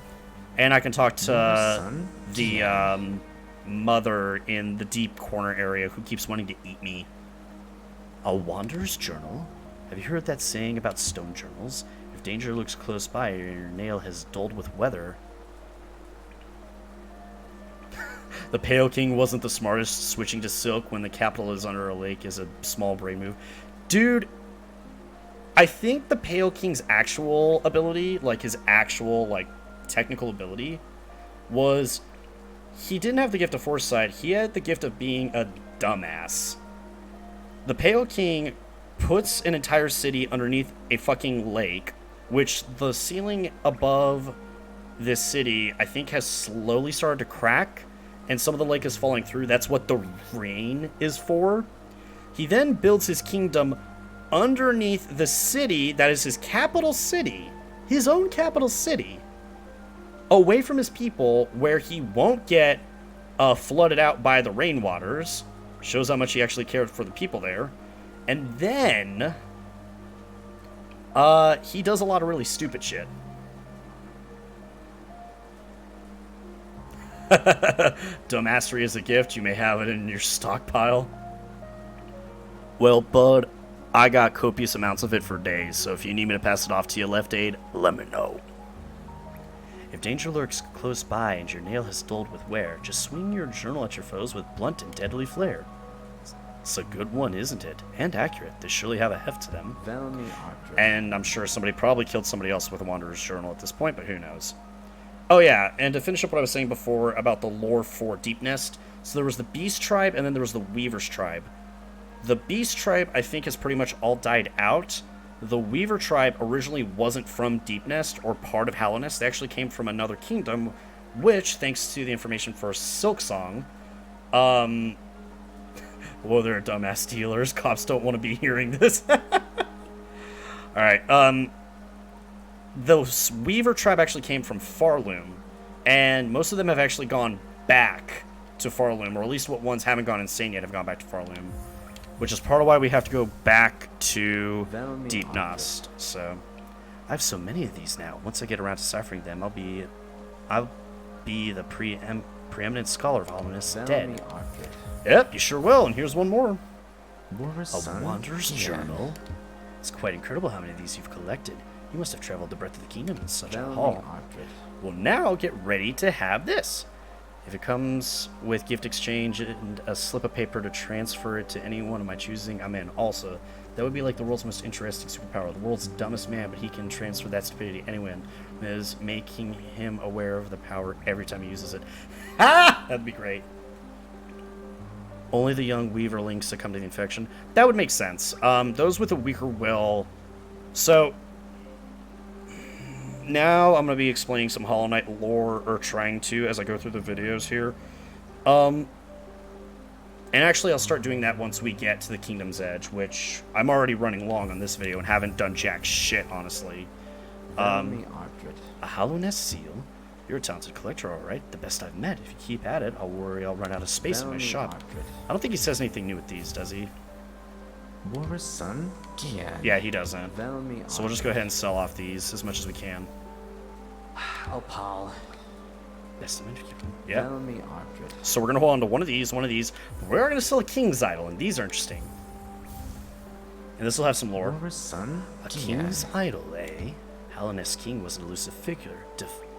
And I can talk to the mother in the deep corner area who keeps wanting to eat me. A Wanderer's Journal? Have you heard that saying about stone journals? If danger looks close by or your nail has dulled with weather... The Pale King wasn't the smartest. Switching to silk when the capital is under a lake is a small brain move. Dude, I think the Pale King's actual ability, like his actual, like, technical ability, was he didn't have the gift of foresight. He had the gift of being a dumbass. The Pale King puts an entire city underneath a fucking lake, which the ceiling above this city, I think, has slowly started to crack, and some of the lake is falling through. That's what the rain is for. He then builds his kingdom underneath the city that is his capital city, his own capital city, away from his people, where he won't get flooded out by the rainwaters. Shows how much he actually cared for the people there. And then he does a lot of really stupid shit. Dumbassery is a gift. You may have it in your stockpile. Well, bud, I got copious amounts of it for days, so if you need me to pass it off to you, Left Aid, let me know. If danger lurks close by and your nail has dulled with wear, just swing your journal at your foes with blunt and deadly flare. It's a good one, isn't it? And accurate. They surely have a heft to them. Velmi Artrit. And I'm sure somebody probably killed somebody else with a Wanderer's Journal at this point, but who knows. Oh yeah, and to finish up what I was saying before about the lore for Deep Nest, so there was the Beast tribe and then there was the Weaver's tribe. The Beast tribe, I think, has pretty much all died out. The Weaver tribe originally wasn't from Deep Nest or part of Hallow Nest. They actually came from another kingdom, which, thanks to the information for Silk Song, well, they're dumbass dealers. Cops don't want to be hearing this. Alright, the Weaver tribe actually came from Farloom, and most of them have actually gone back to Farloom, or at least what ones haven't gone insane yet have gone back to Farloom, which is part of why we have to go back to Deep Nest. So, I have so many of these now. Once I get around to deciphering them, I'll be the preeminent scholar of Hollowness dead. Yep, you sure will, and here's one more. A Wanderer's Journal? It's quite incredible how many of these you've collected. You must have traveled the breadth of the kingdom in such a haul. Well, now get ready to have this. If it comes with gift exchange and a slip of paper to transfer it to anyone of my choosing, I'm in. Also, that would be like the world's most interesting superpower. The world's dumbest man, but he can transfer that stupidity to anyone, is making him aware of the power every time he uses it. Ha! That'd be great. Only the young Weaverlings succumb to the infection. That would make sense. Those with a weaker will... So, now I'm going to be explaining some Hollow Knight lore, or trying to, as I go through the videos here. And actually, I'll start doing that once we get to the Kingdom's Edge, which I'm already running long on this video and haven't done jack shit, honestly. Verily Ardred. A hollow nest seal? You're a talented collector, alright. The best I've met. If you keep at it, I'll worry I'll run out of space in my Verily shop. Ardred. I don't think he says anything new with these, does he? War's son? Gian. Yeah, he doesn't. Verily So we'll just go ahead and sell off these as much as we can. Oh, pal. Best of yeah. Verily Ardred. So we're going to hold on to one of these. We're going to sell a King's Idol, and these are interesting. And this will have some lore. War's son? A Gian. King's Idol, eh? Hallownest King was an elusive figure,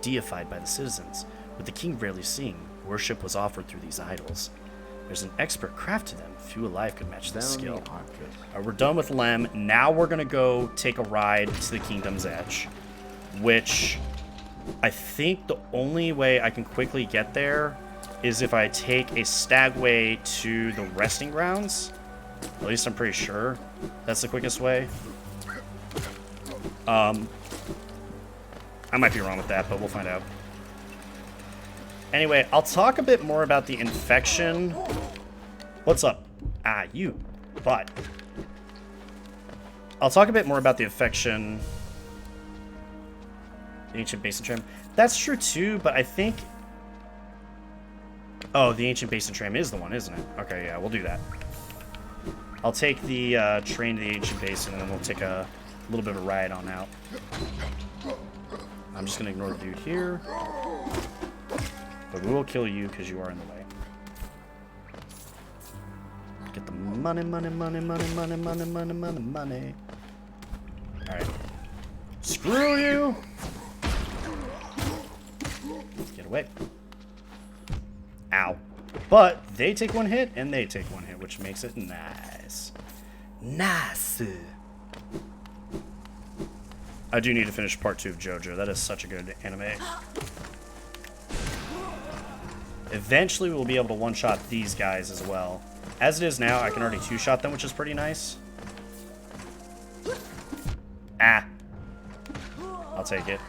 deified by the citizens. With the king rarely seen, worship was offered through these idols. There's an expert craft to them. Few alive could match this Verily skill. Ardred. We're done with Lem. Now we're going to go take a ride to the Kingdom's Edge, which I think the only way I can quickly get there is if I take a stagway to the resting grounds. At least I'm pretty sure that's the quickest way. I might be wrong with that, but we'll find out. Anyway, I'll talk a bit more about the infection. What's up? Ah, you. But I'll talk a bit more about the infection. The Ancient Basin Tram. That's true too, but I think... Oh, the Ancient Basin Tram is the one, isn't it? Okay, yeah, we'll do that. I'll take the train to the Ancient Basin, and then we'll take a little bit of a ride on out. I'm just going to ignore the dude here. But we will kill you because you are in the way. Get the money, money, money, money, money, money, money, money, money. Alright. Screw you! Get away. Ow. But they take one hit, and they take one hit, which makes it nice. Nice! I do need to finish part 2 of JoJo. That is such a good anime. Eventually, we'll be able to one-shot these guys as well. As it is now, I can already two-shot them, which is pretty nice. Ah. I'll take it.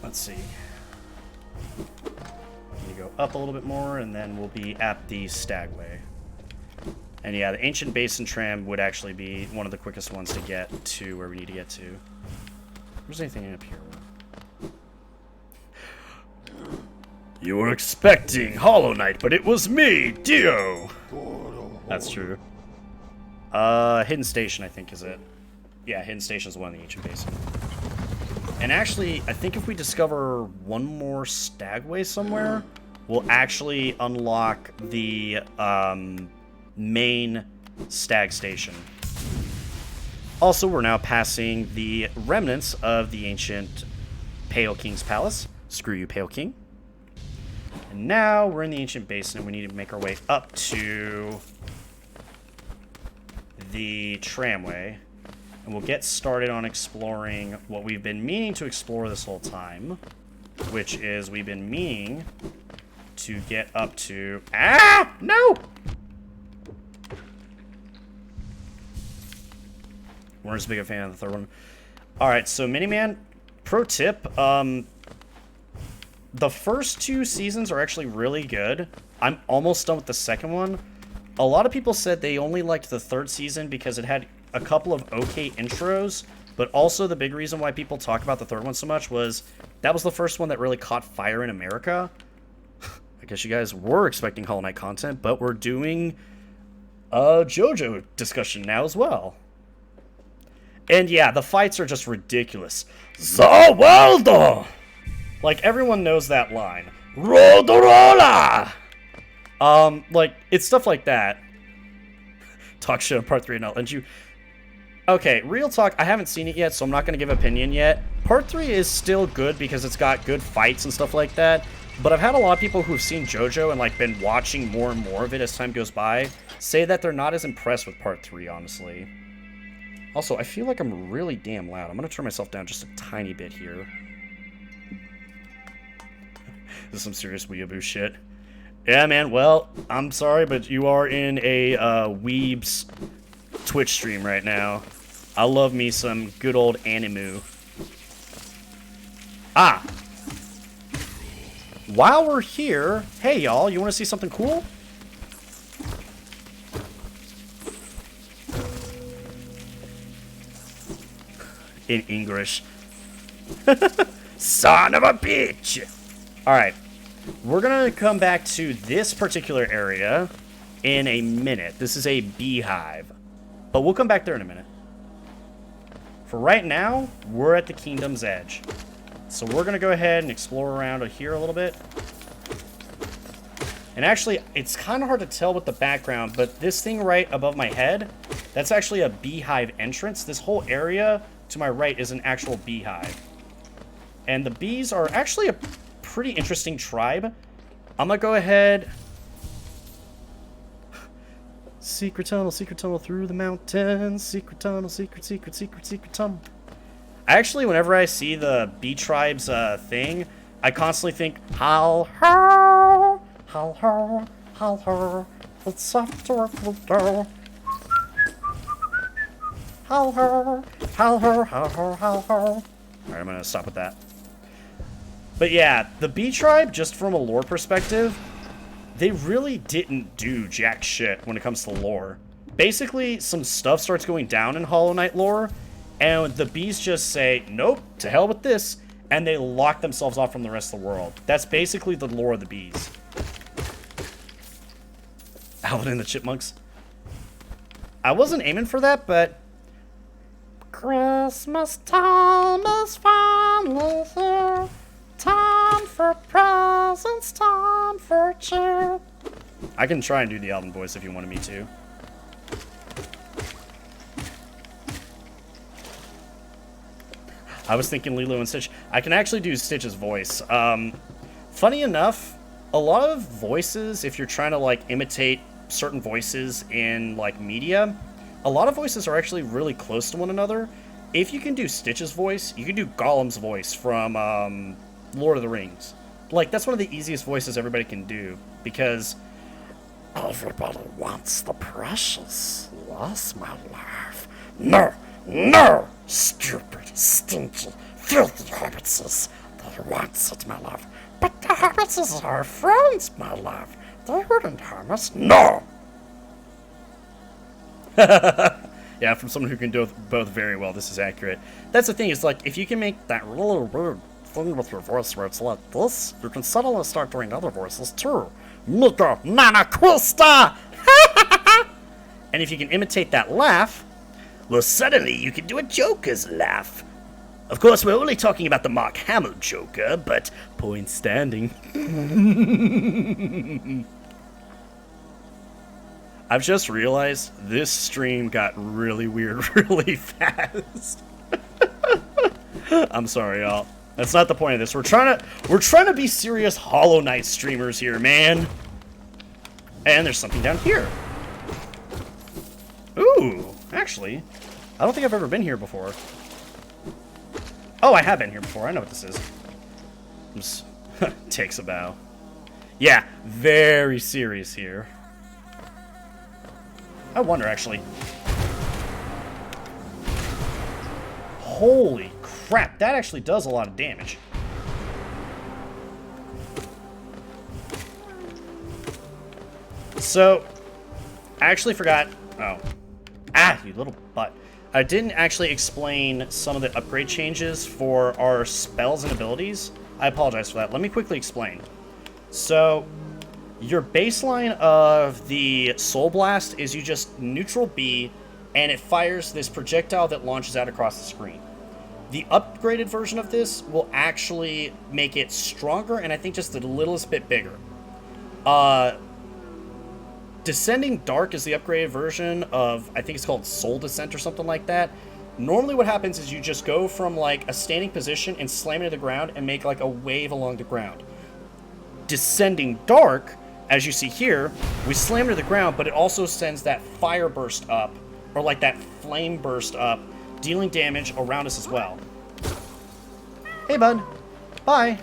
Let's see. You go up a little bit more, and then we'll be at the Stagway. And yeah, the Ancient Basin Tram would actually be one of the quickest ones to get to where we need to get to. There's anything up here? You were expecting Hollow Knight, but it was me, Dio! That's true. Hidden Station, I think, is it. Yeah, Hidden Station is one in the Ancient Basin. And actually, I think if we discover one more Stagway somewhere, we'll actually unlock the main Stag Station. Also, we're now passing the remnants of the ancient Pale King's Palace. Screw you, Pale King. And now we're in the Ancient Basin, and we need to make our way up to the tramway. And we'll get started on exploring what we've been meaning to explore this whole time, which is we've been meaning to get up to... Ah! No! We're as big a fan of the third one. Alright, so Miniman, pro tip, the first 2 seasons are actually really good. I'm almost done with the second one. A lot of people said they only liked the 3rd season because it had a couple of okay intros, but also the big reason why people talk about the 3rd one so much was that was the first one that really caught fire in America. I guess you guys were expecting Hollow Knight content, but we're doing a JoJo discussion now as well. And yeah, the fights are just ridiculous. Zawaldo! Like, everyone knows that line. Rodorola! Like, it's stuff like that. Talk shit on part 3 and I'll end you. Okay, real talk, I haven't seen it yet, so I'm not going to give an opinion yet. Part 3 is still good because it's got good fights and stuff like that. But I've had a lot of people who've seen JoJo and, like, been watching more and more of it as time goes by say that they're not as impressed with part 3, honestly. Also, I feel like I'm really damn loud. I'm going to turn myself down just a tiny bit here. This is some serious weeaboo shit. Yeah, man, well, I'm sorry, but you are in a Weeb's Twitch stream right now. I love me some good old anime. Ah! while we're here, hey y'all, you want to see something cool? In English. Son of a bitch! Alright, we're gonna come back to this particular area in a minute. This is a beehive. But we'll come back there in a minute. For right now, we're at the Kingdom's Edge. So we're gonna go ahead and explore around here a little bit. And actually, it's kind of hard to tell with the background, but this thing right above my head, that's actually a beehive entrance. This whole area to my right is an actual beehive. And the bees are actually a pretty interesting tribe. I'm gonna go ahead. Secret tunnel through the mountains. Secret tunnel, secret tunnel. Actually, whenever I see the bee tribe's thing, I constantly think, how ho, how ho, how ho, it's soft to work with go. How ho, how ho, how ho, how ho. Alright, I'm gonna stop with that. But yeah, the bee tribe, just from a lore perspective, they really didn't do jack shit when it comes to lore. Basically, some stuff starts going down in Hollow Knight lore, and the bees just say, nope, to hell with this, and they lock themselves off from the rest of the world. That's basically the lore of the bees. Alvin and the Chipmunks. I wasn't aiming for that, but... Christmas time is finally here. Time for presents, time for cheer. I can try and do the Alvin voice if you wanted me to. I was thinking Lilo and Stitch. I can actually do Stitch's voice. Funny enough, a lot of voices, if you're trying to like imitate certain voices in like media, a lot of voices are actually really close to one another. If you can do Stitch's voice, you can do Gollum's voice from Lord of the Rings. Like, that's one of the easiest voices everybody can do, because everybody wants the precious. Yes, my love. No, no, stupid, stinky, filthy hobbitses. They want it, my love. But the hobbitses are our friends, my love. They wouldn't harm us. No! Yeah, from someone who can do both very well, this is accurate. That's the thing, is like, if you can make that really weird thing with your voice where it's like this, you can suddenly start doing other voices too. Mika Nanaquista! And if you can imitate that laugh, well, suddenly you can do a Joker's laugh. Of course, we're only talking about the Mark Hamill Joker, but point standing. I've just realized this stream got really weird really fast. I'm sorry, y'all. That's not the point of this. We're trying to be serious Hollow Knight streamers here, man. And there's something down here. Ooh, actually, I don't think I've ever been here before. Oh, I have been here before. I know what this is. Takes a bow. Yeah, very serious here. I wonder, actually. Holy crap, that actually does a lot of damage. So, I actually forgot. Oh. Ah, you little butt. I didn't actually explain some of the upgrade changes for our spells and abilities. I apologize for that. Let me quickly explain. So, your baseline of the Soul Blast is you just neutral B, and it fires this projectile that launches out across the screen. The upgraded version of this will actually make it stronger, and I think just the littlest bit bigger. Descending Dark is the upgraded version of, I think it's called Soul Descent or something like that. Normally what happens is you just go from like a standing position and slam into the ground and make like a wave along the ground. Descending Dark, as you see here, we slam to the ground, but it also sends that fire burst up, or like that flame burst up, dealing damage around us as well. Hey, bud. Bye.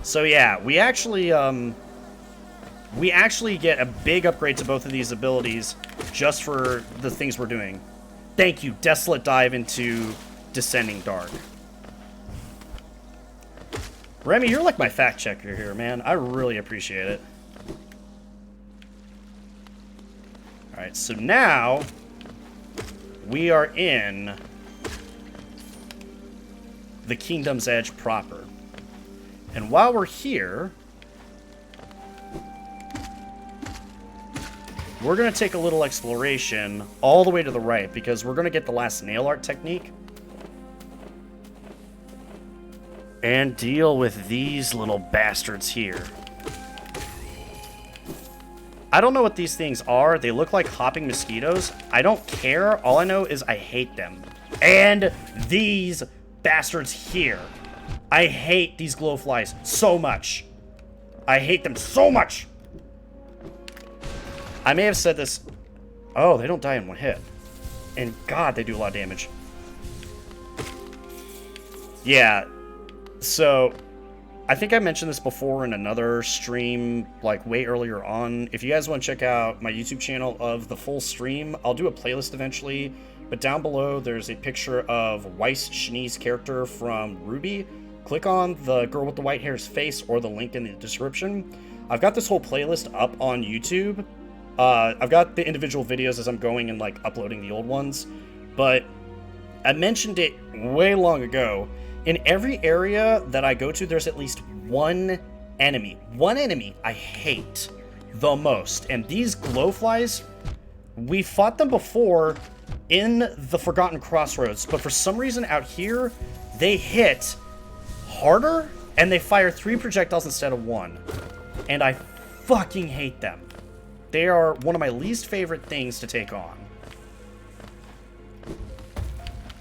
So yeah, we actually get a big upgrade to both of these abilities just for the things we're doing. Thank you, Desolate Dive into Descending Dark. Remy, you're like my fact checker here, man. I really appreciate it. Alright, so now we are in the Kingdom's Edge proper. And while we're here, we're going to take a little exploration all the way to the right because we're going to get the last nail art technique. And deal with these little bastards here. I don't know what these things are. They look like hopping mosquitoes. I don't care. All I know is I hate them. And these bastards here. I hate these glowflies so much. I hate them so much. I may have said this. Oh, they don't die in one hit. And God, they do a lot of damage. Yeah. So, I think I mentioned this before in another stream, like way earlier on. If you guys want to check out my YouTube channel of the full stream, I'll do a playlist eventually. But down below, there's a picture of Weiss Shani's character from Ruby. Click on the girl with the white hair's face or the link in the description. I've got this whole playlist up on YouTube. I've got the individual videos as I'm going and like uploading the old ones. But I mentioned it way long ago. In every area that I go to, there's at least one enemy. One enemy I hate the most. And these glowflies, we fought them before in the Forgotten Crossroads. But for some reason out here, they hit harder and they fire 3 projectiles instead of 1. And I fucking hate them. They are one of my least favorite things to take on.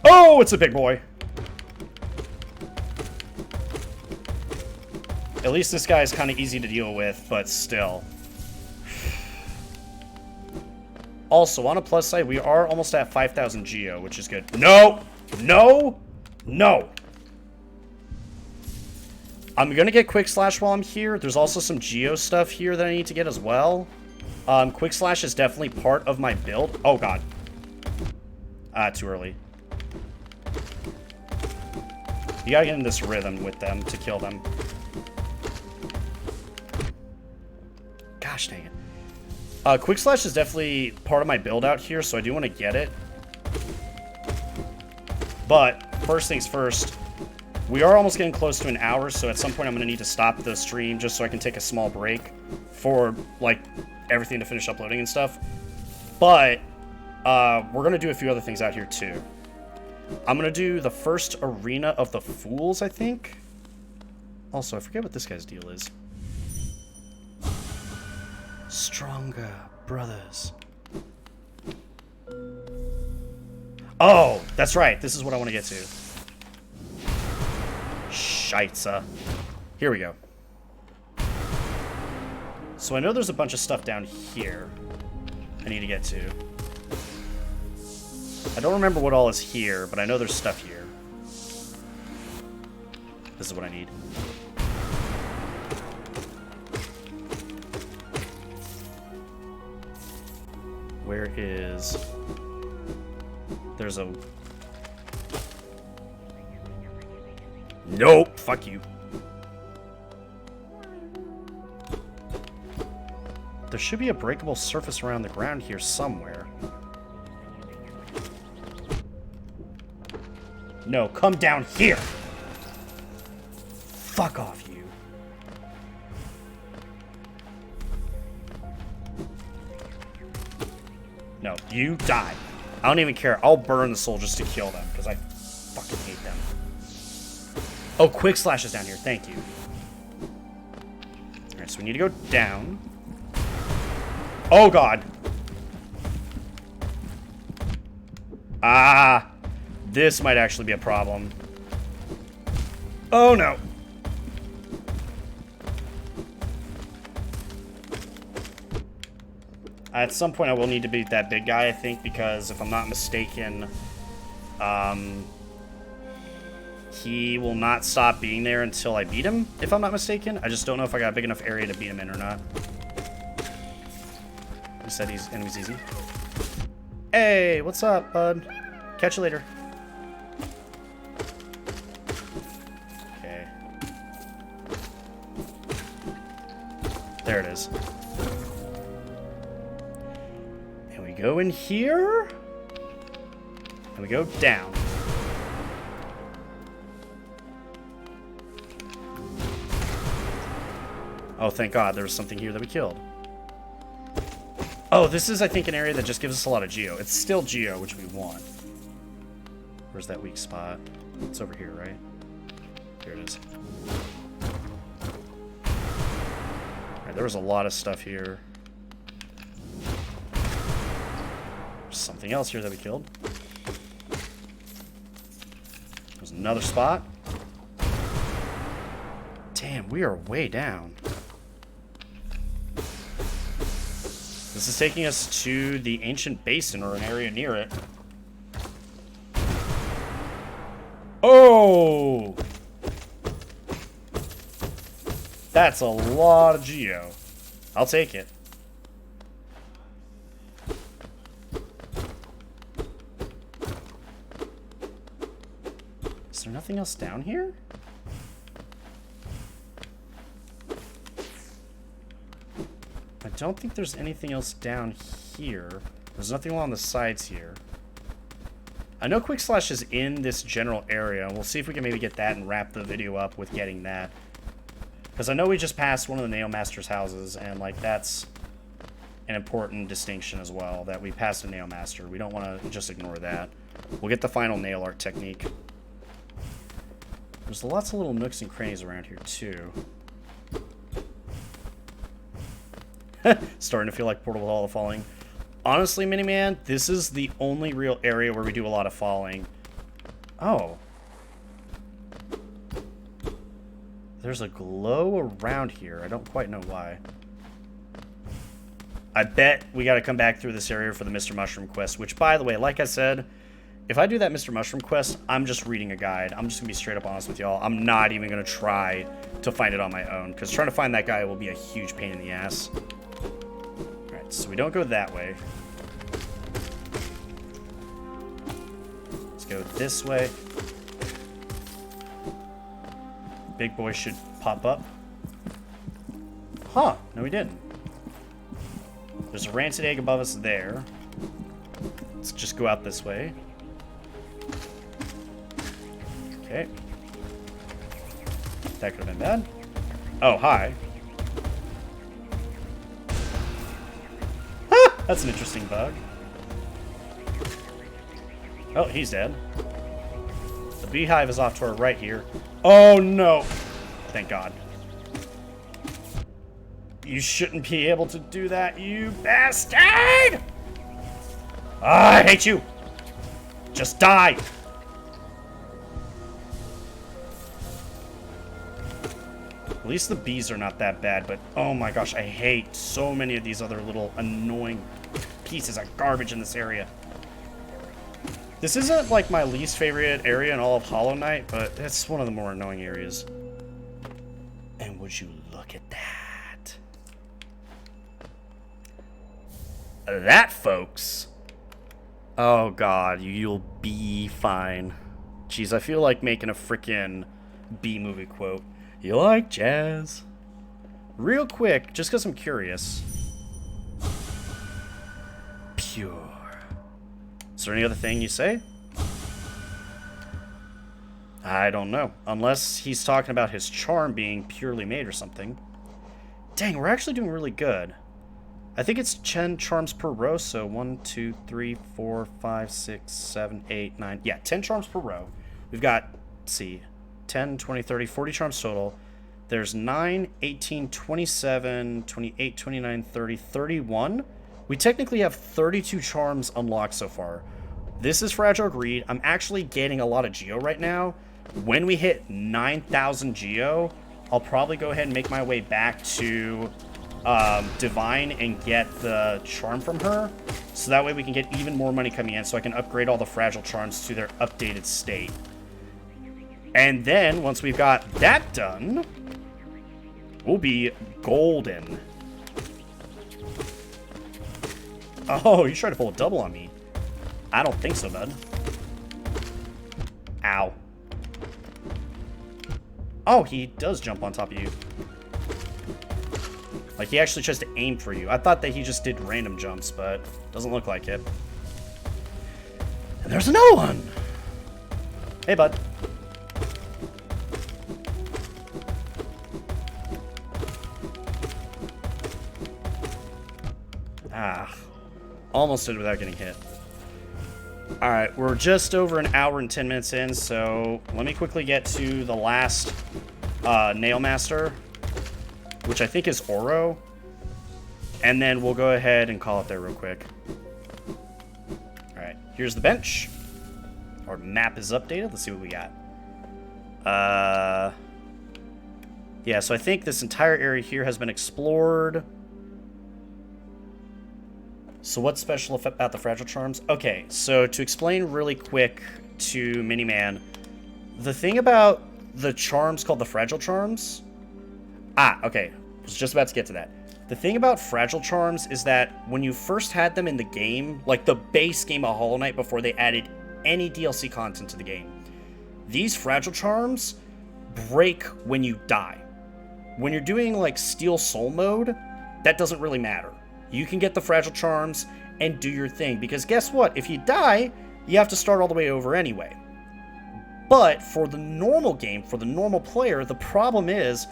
Oh, it's a big boy. At least this guy is kind of easy to deal with, but still. Also, on a plus side, we are almost at 5,000 Geo, which is good. No! No! No! I'm going to get Quick Slash while I'm here. There's also some Geo stuff here that I need to get as well. Quick Slash is definitely part of my build. Oh, God. Too early. You gotta get in this rhythm with them to kill them. Gosh dang it. Quick Slash is definitely part of my build out here, so I do want to get it. But, first things first, we are almost getting close to an hour, so at some point I'm going to need to stop the stream just so I can take a small break for, like, everything to finish uploading and stuff. But, we're going to do a few other things out here, too. I'm going to do the first Arena of the Fools, I think. Also, I forget what this guy's deal is. Stronger brothers. Oh, that's right. This is what I want to get to. Scheisse. Here we go. So I know there's a bunch of stuff down here I need to get to. I don't remember what all is here, but I know there's stuff here. This is what I need. Where is... There's a... Nope! Fuck you. There should be a breakable surface around the ground here somewhere. No, come down here! Fuck off, you. No, you die. I don't even care. I'll burn the soul just to kill them, because I fucking hate them. Oh, Quick Slash is down here. Thank you. Alright, so we need to go down. Oh, God. Ah. This might actually be a problem. Oh, no. At some point, I will need to beat that big guy, I think, because if I'm not mistaken, he will not stop being there until I beat him, if I'm not mistaken. I just don't know if I got a big enough area to beat him in or not. He said he's enemy's easy. Hey, what's up, bud? Catch you later. Okay. There it is. And we go in here. And we go down. Oh, thank God, there was something here that we killed. Oh, this is, I think, an area that just gives us a lot of geo. It's still geo, which we want. Where's that weak spot? It's over here, right? Here it is. Alright, there was a lot of stuff here. There's something else here that we killed. There's another spot. Damn, we are way down. This is taking us to the ancient basin, or an area near it. Oh! That's a lot of geo. I'll take it. Is there nothing else down here? I don't think there's anything else down here. There's nothing along the sides here. I know Quick Slash is in this general area. We'll see if we can maybe get that and wrap the video up with getting that. Because I know we just passed one of the Nail Master's houses, and, like, that's an important distinction as well, that we passed a Nail Master. We don't want to just ignore that. We'll get the final nail art technique. There's lots of little nooks and crannies around here, too. Starting to feel like Portal with all the falling. Honestly, Miniman, this is the only real area where we do a lot of falling. Oh. There's a glow around here. I don't quite know why. I bet we gotta come back through this area for the Mr. Mushroom quest, which, by the way, like I said, if I do that Mr. Mushroom quest, I'm just reading a guide. I'm just gonna be straight up honest with y'all. I'm not even gonna try to find it on my own, because trying to find that guy will be a huge pain in the ass. Alright, so we don't go that way. Let's go this way. Big boy should pop up. Huh, no we didn't. There's a rancid egg above us there. Let's just go out this way. Okay. That could have been bad. Oh, hi. Ah, that's an interesting bug. Oh, he's dead. The beehive is off to our right here. Oh, no. Thank God. You shouldn't be able to do that, you bastard! Ah, I hate you! Just die! At least the bees are not that bad, but oh my gosh, I hate so many of these other little annoying pieces of garbage in this area. This isn't like my least favorite area in all of Hollow Knight, but it's one of the more annoying areas. And would you look at that? That, folks. Oh god, you'll be fine. Jeez, I feel like making a frickin' B-movie quote. You like jazz? Real quick, just because I'm curious. Pure. Is there any other thing you say? I don't know. Unless he's talking about his charm being purely made or something. Dang, we're actually doing really good. I think it's 10 charms per row, so 1, 2, 3, 4, 5, 6, 7, 8, 9. Yeah, 10 charms per row. We've got, let's see, 10, 20, 30, 40 charms total. There's 9, 18, 27, 28, 29, 30, 31. We technically have 32 charms unlocked so far. This is Fragile Greed. I'm actually gaining a lot of geo right now. When we hit 9,000 geo, I'll probably go ahead and make my way back to Divine and get the charm from her. So that way we can get even more money coming in so I can upgrade all the fragile charms to their updated state. And then, once we've got that done, we'll be golden. Oh, you tried to pull a double on me. I don't think so, bud. Ow. Oh, he does jump on top of you. Like, he actually tries to aim for you. I thought that he just did random jumps, but doesn't look like it. And there's another one! Hey, bud. Ah. Almost did it without getting hit. Alright, we're just over an hour and 10 minutes in, so let me quickly get to the last Nail Master, which I think is Oro. And then we'll go ahead and call it there real quick. Alright, here's the bench. Our map is updated. Let's see what we got. Yeah, so I think this entire area here has been explored. So what's special about the Fragile Charms? Okay, so to explain really quick to Miniman, the thing about the charms called the Fragile Charms... okay. I was just about to get to that. The thing about Fragile Charms is that when you first had them in the game, like the base game of Hollow Knight before they added any DLC content to the game, these Fragile Charms break when you die. When you're doing like Steel Soul mode, that doesn't really matter. You can get the Fragile Charms and do your thing, because guess what? If you die, you have to start all the way over anyway. But for the normal game, for the normal player, the problem is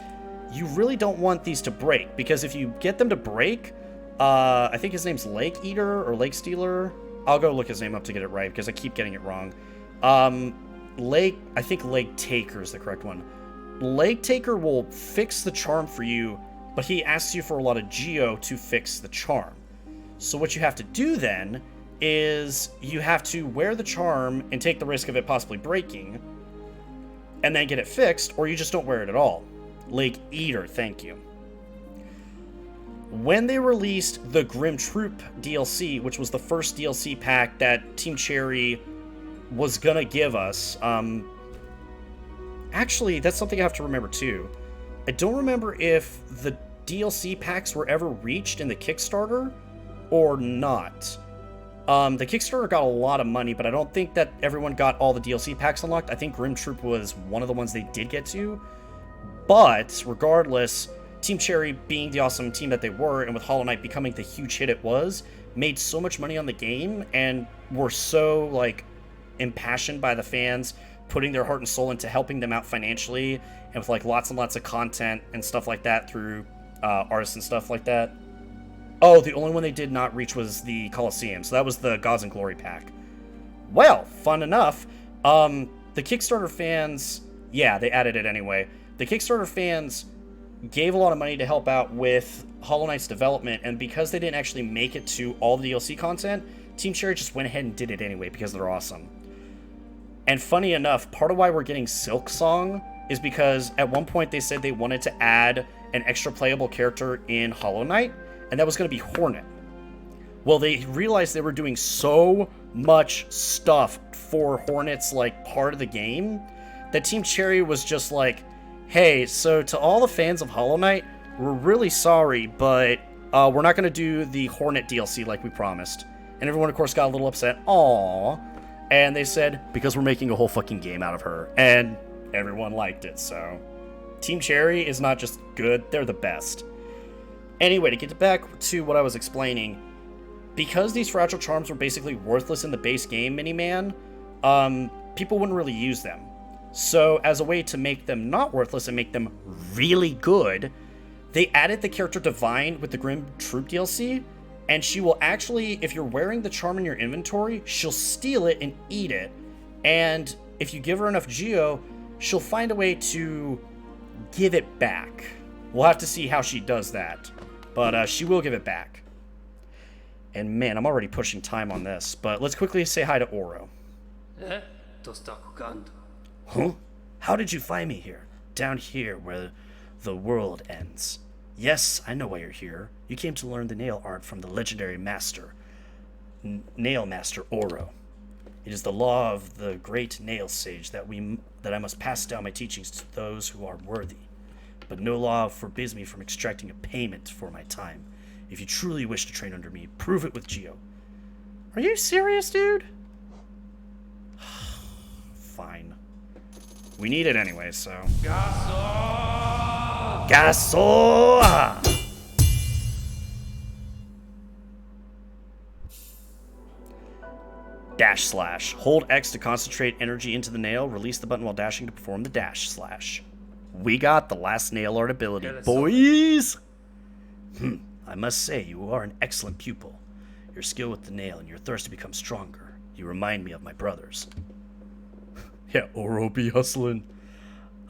you really don't want these to break, because if you get them to break, I think his name's Lake Eater or Lake Stealer. I'll go look his name up to get it right, because I keep getting it wrong. I think Lake Taker is the correct one. Lake Taker will fix the charm for you, but he asks you for a lot of Geo to fix the charm. So what you have to do then is you have to wear the charm and take the risk of it possibly breaking, and then get it fixed, or you just don't wear it at all. Lake Eater, thank you. When they released the Grim Troop DLC, which was the first DLC pack that Team Cherry was gonna give us, actually, that's something I have to remember too. I don't remember if the DLC packs were ever reached in the Kickstarter or not. The Kickstarter got a lot of money, but I don't think that everyone got all the DLC packs unlocked. I think Grim Troop was one of the ones they did get to. But regardless, Team Cherry, being the awesome team that they were, and with Hollow Knight becoming the huge hit it was, made so much money on the game and were so like impassioned by the fans, putting their heart and soul into helping them out financially, and with like lots and lots of content and stuff like that through artists and stuff like that. Oh, the only one they did not reach was the Colosseum, so that was the Gods and Glory pack. Well, fun enough. The Kickstarter fans, yeah, they added it anyway. The Kickstarter fans gave a lot of money to help out with Hollow Knight's development, and because they didn't actually make it to all the DLC content, Team Cherry just went ahead and did it anyway because they're awesome. And funny enough, part of why we're getting Silk Song is because at one point they said they wanted to add an extra playable character in Hollow Knight, and that was going to be Hornet. Well, they realized they were doing so much stuff for Hornet's like part of the game that Team Cherry was just like, hey, so to all the fans of Hollow Knight, we're really sorry, but we're not going to do the Hornet DLC like we promised. And everyone, of course, got a little upset. Aww. And they said, because we're making a whole fucking game out of her. And everyone liked it, so... Team Cherry is not just good, they're the best. Anyway, to get back to what I was explaining, because these Fragile Charms were basically worthless in the base game, Miniman, people wouldn't really use them. So, as a way to make them not worthless and make them really good, they added the character Divine with the Grim Troop DLC, and she will actually, if you're wearing the charm in your inventory, she'll steal it and eat it, and if you give her enough Geo, she'll find a way to give it back. We'll have to see how she does that, but she will give it back. And man, I'm already pushing time on this, but let's quickly say hi to Oro. Huh? How did you find me here? Down here where the world ends. Yes, I know why you're here. You came to learn the nail art from the legendary master, Nail Master Oro. It is the law of the great nail sage that I must pass down my teachings to those who are worthy. But no law forbids me from extracting a payment for my time. If you truly wish to train under me, prove it with Geo. Are you serious, dude? Fine. We need it anyway, so... Gaso! Dash slash. Hold X to concentrate energy into the nail. Release the button while dashing to perform the dash slash. We got the last nail art ability, boys! I must say, you are an excellent pupil. Your skill with the nail and your thirst to become stronger. You remind me of my brothers. Yeah, Oro be hustling.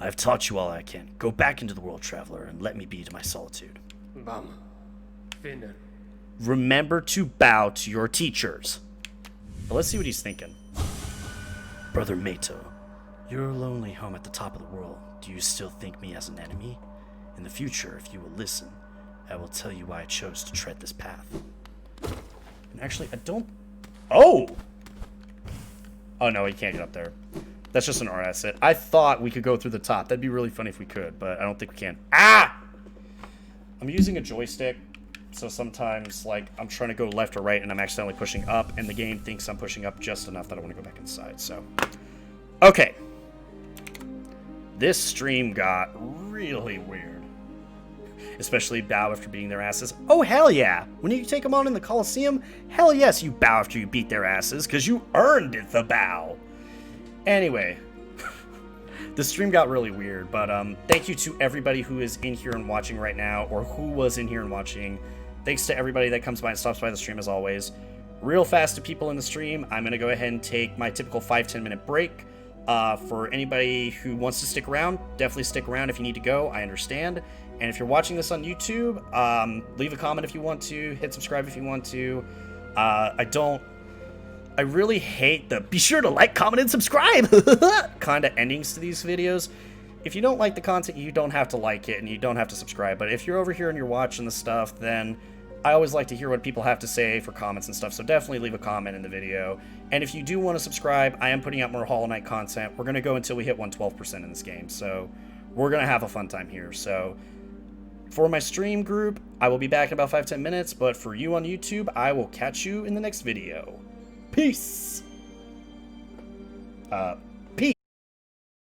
I've taught you all I can. Go back into the world, traveler, and let me be to my solitude. Vamos. Finna. Remember to bow to your teachers. But let's see what he's thinking. Brother Mato, your lonely home at the top of the world. Do you still think me as an enemy? In the future, if you will listen, I will tell you why I chose to tread this path. And actually, I don't... Oh! Oh, no, he can't get up there. That's just an art asset. I thought we could go through the top. That'd be really funny if we could, but I don't think we can. Ah! I'm using a joystick, so sometimes, like, I'm trying to go left or right, and I'm accidentally pushing up, and the game thinks I'm pushing up just enough that I want to go back inside, so... Okay. This stream got really weird. Especially bow after beating their asses. Oh, hell yeah! When you take them on in the Coliseum, hell yes, you bow after you beat their asses, because you earned the bow. Anyway, the stream got really weird, but thank you to everybody who is in here and watching right now, or who was in here and watching. Thanks to everybody that comes by and stops by the stream as always. Real fast to people in the stream, I'm going to go ahead and take my typical 5-10 minute break. For anybody who wants to stick around, definitely stick around if you need to go, I understand. And if you're watching this on YouTube, leave a comment if you want to, hit subscribe if you want to. I really hate the be sure to like, comment, and subscribe kind of endings to these videos. If you don't like the content, you don't have to like it and you don't have to subscribe. But if you're over here and you're watching the stuff, then I always like to hear what people have to say for comments and stuff. So definitely leave a comment in the video. And if you do want to subscribe, I am putting out more Hollow Knight content. We're going to go until we hit 112% in this game. So we're going to have a fun time here. So for my stream group, I will be back in about 5-10 minutes. But for you on YouTube, I will catch you in the next video. Peace!